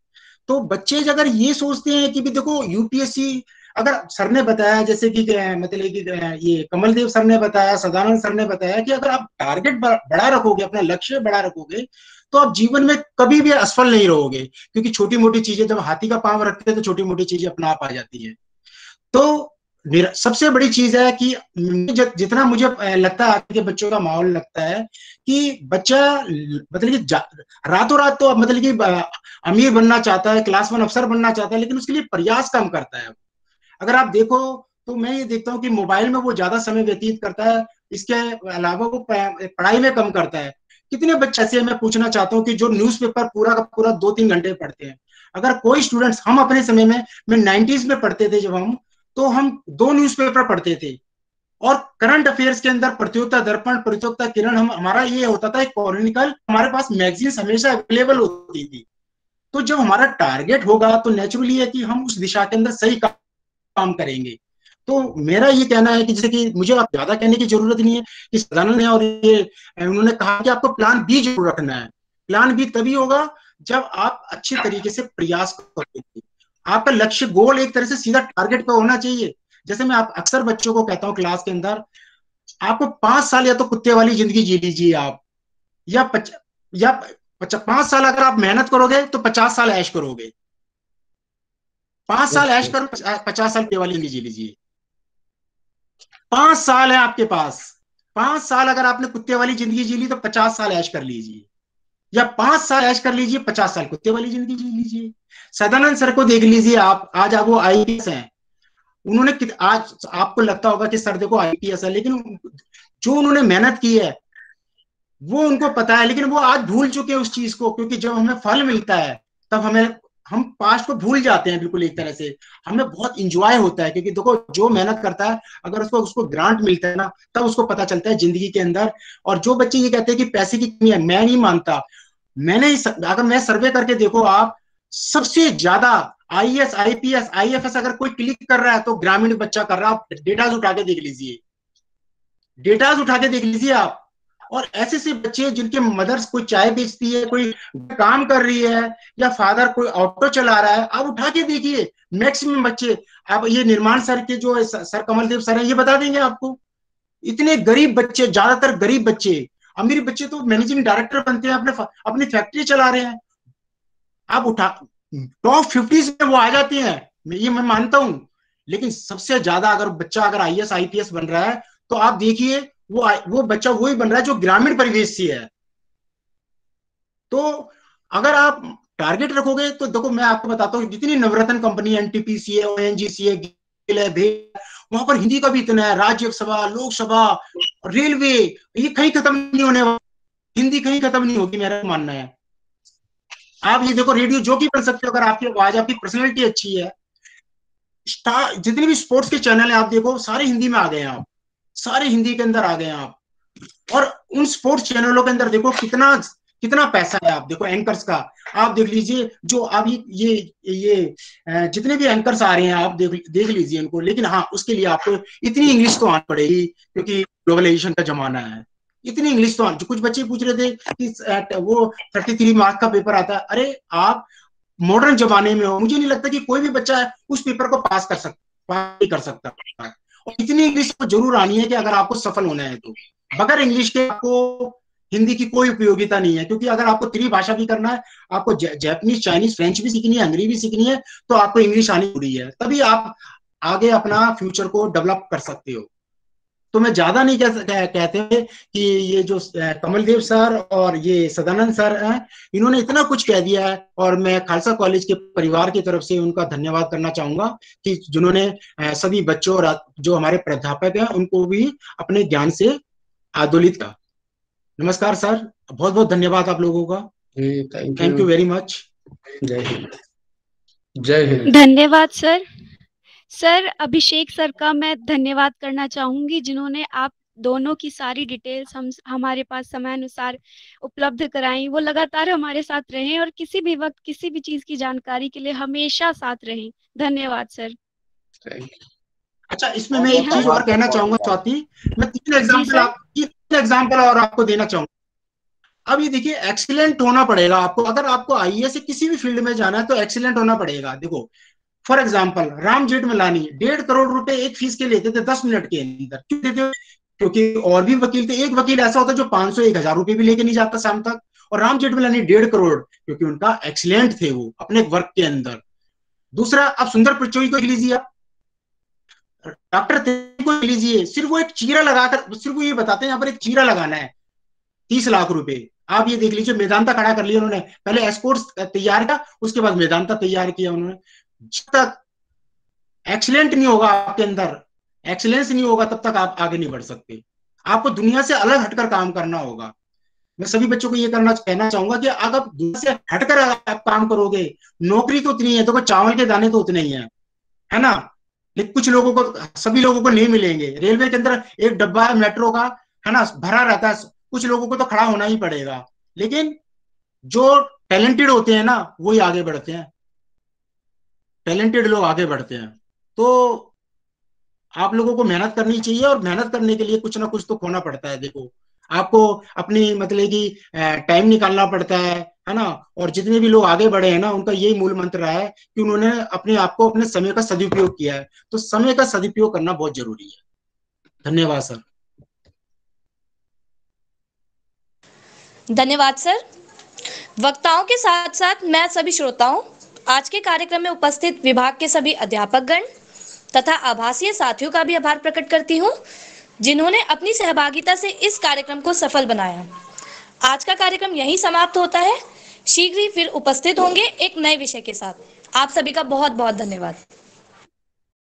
तो बच्चे अगर ये सोचते हैं कि भी देखो यूपीएससी, अगर सर ने बताया जैसे कि मतलब कि ये कमल देव सर ने बताया, सदानंद सर ने बताया कि अगर आप टारगेट बड़ा रखोगे, अपना लक्ष्य बड़ा रखोगे, तो आप जीवन में कभी भी असफल नहीं रहोगे। क्योंकि छोटी मोटी चीजें, जब हाथी का पांव रखते हैं तो छोटी मोटी चीजें अपना आप आ जाती है। तो मेरा सबसे बड़ी चीज है कि जितना मुझे लगता है कि बच्चों का माहौल लगता है कि बच्चा मतलब कि रातों रात तो मतलब कि अमीर बनना चाहता है, क्लास 1 अफसर बनना चाहता है, लेकिन उसके लिए प्रयास कम करता है। अगर आप देखो तो मैं ये देखता हूँ कि मोबाइल में वो ज्यादा समय व्यतीत करता है, इसके अलावा वो पढ़ाई में कम करता है। कितने बच्चे ऐसे मैं पूछना चाहता हूँ कि जो न्यूज़पेपर पूरा का पूरा 2-3 घंटे पढ़ते हैं। अगर कोई स्टूडेंट्स, हम अपने समय में, मैं 90s में पढ़ते थे जब तो हम 2 न्यूज़पेपर पढ़ते थे। और करंट अफेयर्स के अंदर प्रतियोगिता दर्पण, प्रतियोगिता किरण, हमारा ये होता था क्रॉनिकल, हमारे पास मैगजीन्स हमेशा अवेलेबल होती थी। तो जब हमारा टारगेट होगा तो नेचुरली है कि हम उस दिशा के अंदर सही काम करेंगे। तो मेरा ये कहना है कि जैसे कि मुझे आप ज्यादा कहने की जरूरत नहीं है कि सदानंद है और ये उन्होंने कहा कि आपको प्लान बी जरूर रखना है। प्लान बी तभी होगा जब आप अच्छे तरीके से प्रयास करोगे। आपका लक्ष्य गोल एक तरह से सीधा टारगेट पे होना चाहिए। जैसे मैं आप अक्सर बच्चों को कहता हूँ क्लास के अंदर, आपको 5 साल या तो कुत्ते वाली जिंदगी जी लीजिए आप, या 5 साल अगर आप मेहनत करोगे तो 50 साल ऐश करोगे। 5 साल ऐश करो, 50 साल कुत्ते वाली जिंदगी जी लीजिए। 5 साल है आपके पास, 5 साल अगर आपने कुत्ते वाली जिंदगी जी ली तो 50 साल ऐश कर लीजिए, या 5 साल ऐश कर लीजिए, 50 साल कुत्ते वाली जिंदगी जी लीजिए। सदानंद सर को देख लीजिए आप, आज आप वो आईपीएस हैं। उन्होंने आज आपको लगता होगा कि सर देखो आईपीएस है, लेकिन जो उन्होंने मेहनत की है वो उनको पता है, लेकिन वो आज भूल चुके हैं उस चीज को, क्योंकि जब हमें फल मिलता है तब हम पास्ट को भूल जाते हैं। बिल्कुल एक तरह से हमें बहुत इंजॉय होता है, क्योंकि देखो जो मेहनत करता है अगर उसको ग्रांट मिलता है ना, तब उसको पता चलता है जिंदगी के अंदर। और जो बच्चे ये कहते हैं कि पैसे की कमी है, मैं नहीं मानता। अगर मैं सर्वे करके देखो आप, सबसे ज्यादा आईएएस, आईपीएस, आईएफएस अगर कोई क्लिक कर रहा है तो ग्रामीण बच्चा कर रहा है। आप डेटाज उठा के देख लीजिए, डेटाज उठा के देख लीजिए आप। और ऐसे से बच्चे जिनके मदर्स कोई चाय बेचती है, कोई काम कर रही है, या फादर कोई ऑटो चला रहा है, आप उठा के देखिए मैक्सिमम बच्चे। आप ये निर्माण सर के जो सर कमल देव सर है, ये बता देंगे आपको। इतने गरीब बच्चे, ज्यादातर गरीब बच्चे, अमीर बच्चे तो मैनेजिंग डायरेक्टर बनते हैं, अपनी फैक्ट्री चला रहे हैं। आप उठा टॉप 50 में वो आ जाते हैं, ये मैं मानता हूं। लेकिन सबसे ज्यादा अगर बच्चा आईएएस आईपीएस बन रहा है तो आप देखिए वो बच्चा वही बन रहा है जो ग्रामीण परिवेश से है। तो अगर आप टारगेट रखोगे तो देखो मैं आपको बताता हूँ, जितनी नवरत्न कंपनी एनटीपीसी है, ओएनजीसी है, वहां पर हिंदी का भी इतना है। राज्यसभा, लोकसभा, रेलवे, ये कहीं खत्म नहीं होने वाला, हिंदी कहीं खत्म नहीं होगी, मेरा मानना है। आप ये देखो रेडियो जो कि बन सकते हो अगर आपकी आवाज, आपकी पर्सनैलिटी अच्छी है। जितने भी स्पोर्ट्स के चैनल है आप देखो, सारे हिंदी में आ गए हैं, आप सारे हिंदी के अंदर आ गए हैं आप। और उन स्पोर्ट्स चैनलों के अंदर देखो कितना पैसा है। आप देखो एंकर्स का, आप देख लीजिए जो आप ये जितने भी एंकर्स आ रहे हैं आप देख लीजिए इनको। लेकिन हाँ, उसके लिए आपको इतनी इंग्लिश तो आनी पड़ेगी, क्योंकि ग्लोबलाइजेशन का जमाना है। इतनी इंग्लिश तो जो कुछ बच्चे पूछ रहे थे कि वो 33 मार्क्स का पेपर आता है, अरे आप मॉडर्न जमाने में हो, मुझे नहीं लगता कि कोई भी बच्चा उस पेपर को पास नहीं कर सकता। और इतनी इंग्लिश तो जरूर आनी है कि अगर आपको सफल होना है तो। बगैर इंग्लिश के आपको हिंदी की कोई उपयोगिता नहीं है, क्योंकि अगर आपको त्रिभाषा भी करना है, आपको जैपनीज, चाइनीज, फ्रेंच भी सीखनी है, अंग्रेजी भी सीखनी है, तो आपको इंग्लिश आनी जरूरी है, तभी आप आगे अपना फ्यूचर को डेवलप कर सकते हो। तो मैं ज्यादा नहीं कहते कि ये जो कमल देव सर और ये सदानंद सर हैं, इन्होंने इतना कुछ कह दिया है। और मैं खालसा कॉलेज के परिवार की तरफ से उनका धन्यवाद करना चाहूंगा कि जिन्होंने सभी बच्चों और जो हमारे प्राध्यापक हैं उनको भी अपने ज्ञान से आदोलित किया। नमस्कार सर, बहुत बहुत धन्यवाद आप लोगों का। Thank you very much. जय हिंद। जय हिंद। धन्यवाद सर। सर अभिषेक सर का मैं धन्यवाद करना चाहूंगी, जिन्होंने आप दोनों की सारी डिटेल्स हमारे पास समय अनुसार उपलब्ध कराई। वो लगातार हमारे साथ रहे और किसी भी वक्त किसी भी चीज की जानकारी के लिए हमेशा साथ रहे। धन्यवाद सर। अच्छा, इसमें मैं एक चीज और कहना चाहूंगा स्वाति, मैं 3 एग्जाम्पल और आपको देना चाहूंगा। अब ये देखिए, एक्सीलेंट होना पड़ेगा आपको। अगर आपको आईएएस से किसी भी फील्ड में जाना है तो एक्सीलेंट होना पड़ेगा। देखो फॉर एग्जाम्पल, राम जेठमलानी 1.5 करोड़ रुपए एक फीस के लेते थे 10 मिनट के अंदर। क्यों देते? क्योंकि और भी वकील थे। एक वकील ऐसा होता जो 500-1000 रुपए भी लेके नहीं जाता शाम तक, और राम जेठमलानी 1.5 करोड़, क्योंकि उनका एक्सीलेंट थे वो अपने वर्क के अंदर। दूसरा, आप सुंदर पिचोई को लीजिए, डॉक्टर को लीजिए, सिर्फ वो एक चीरा लगाकर सिर्फ वो ये बताते हैं यहाँ पर एक चीरा लगाना है 30 लाख रुपए। आप ये देख लीजिए, मेदांता खड़ा कर लिया उन्होंने, पहले एस्कोर्ट्स तैयार किया, उसके बाद मेदांता तैयार किया उन्होंने। जब तक एक्सीलेंट नहीं होगा आपके अंदर, एक्सीलेंस नहीं होगा, तब तक आप आगे नहीं बढ़ सकते। आपको दुनिया से अलग हटकर काम करना होगा। मैं सभी बच्चों को ये कहना चाहूंगा कि अगर आप दुनिया से हटकर आप काम करोगे, नौकरी तो उतनी है, तो चावल के दाने तो उतने ही है ना, लेकिन कुछ लोगों को, सभी लोगों को नहीं मिलेंगे। रेलवे के अंदर एक डब्बा है मेट्रो का, है ना, भरा रहता है, कुछ लोगों को तो खड़ा होना ही पड़ेगा। लेकिन जो टैलेंटेड होते हैं ना, वही आगे बढ़ते हैं, टैलेंटेड लोग आगे बढ़ते हैं। तो आप लोगों को मेहनत करनी चाहिए, और मेहनत करने के लिए कुछ ना कुछ तो खोना पड़ता है। देखो, आपको अपनी मतलब कि टाइम निकालना पड़ता है ना। और जितने भी लोग आगे बढ़े हैं ना, उनका यही मूल मंत्र रहा है कि उन्होंने अपने आप को, अपने समय का सदुपयोग किया है। तो समय का सदुपयोग करना बहुत जरूरी है। धन्यवाद सर। धन्यवाद सर। वक्ताओं के साथ साथ मैं सभी श्रोताओं, आज के कार्यक्रम में उपस्थित विभाग के सभी अध्यापकगण तथा आभासीय साथियों का भी आभार प्रकट करती हूँ, जिन्होंने अपनी सहभागिता से इस कार्यक्रम को सफल बनाया। आज का कार्यक्रम यहीं समाप्त होता है। शीघ्र ही फिर उपस्थित होंगे एक नए विषय के साथ। आप सभी का बहुत बहुत धन्यवाद।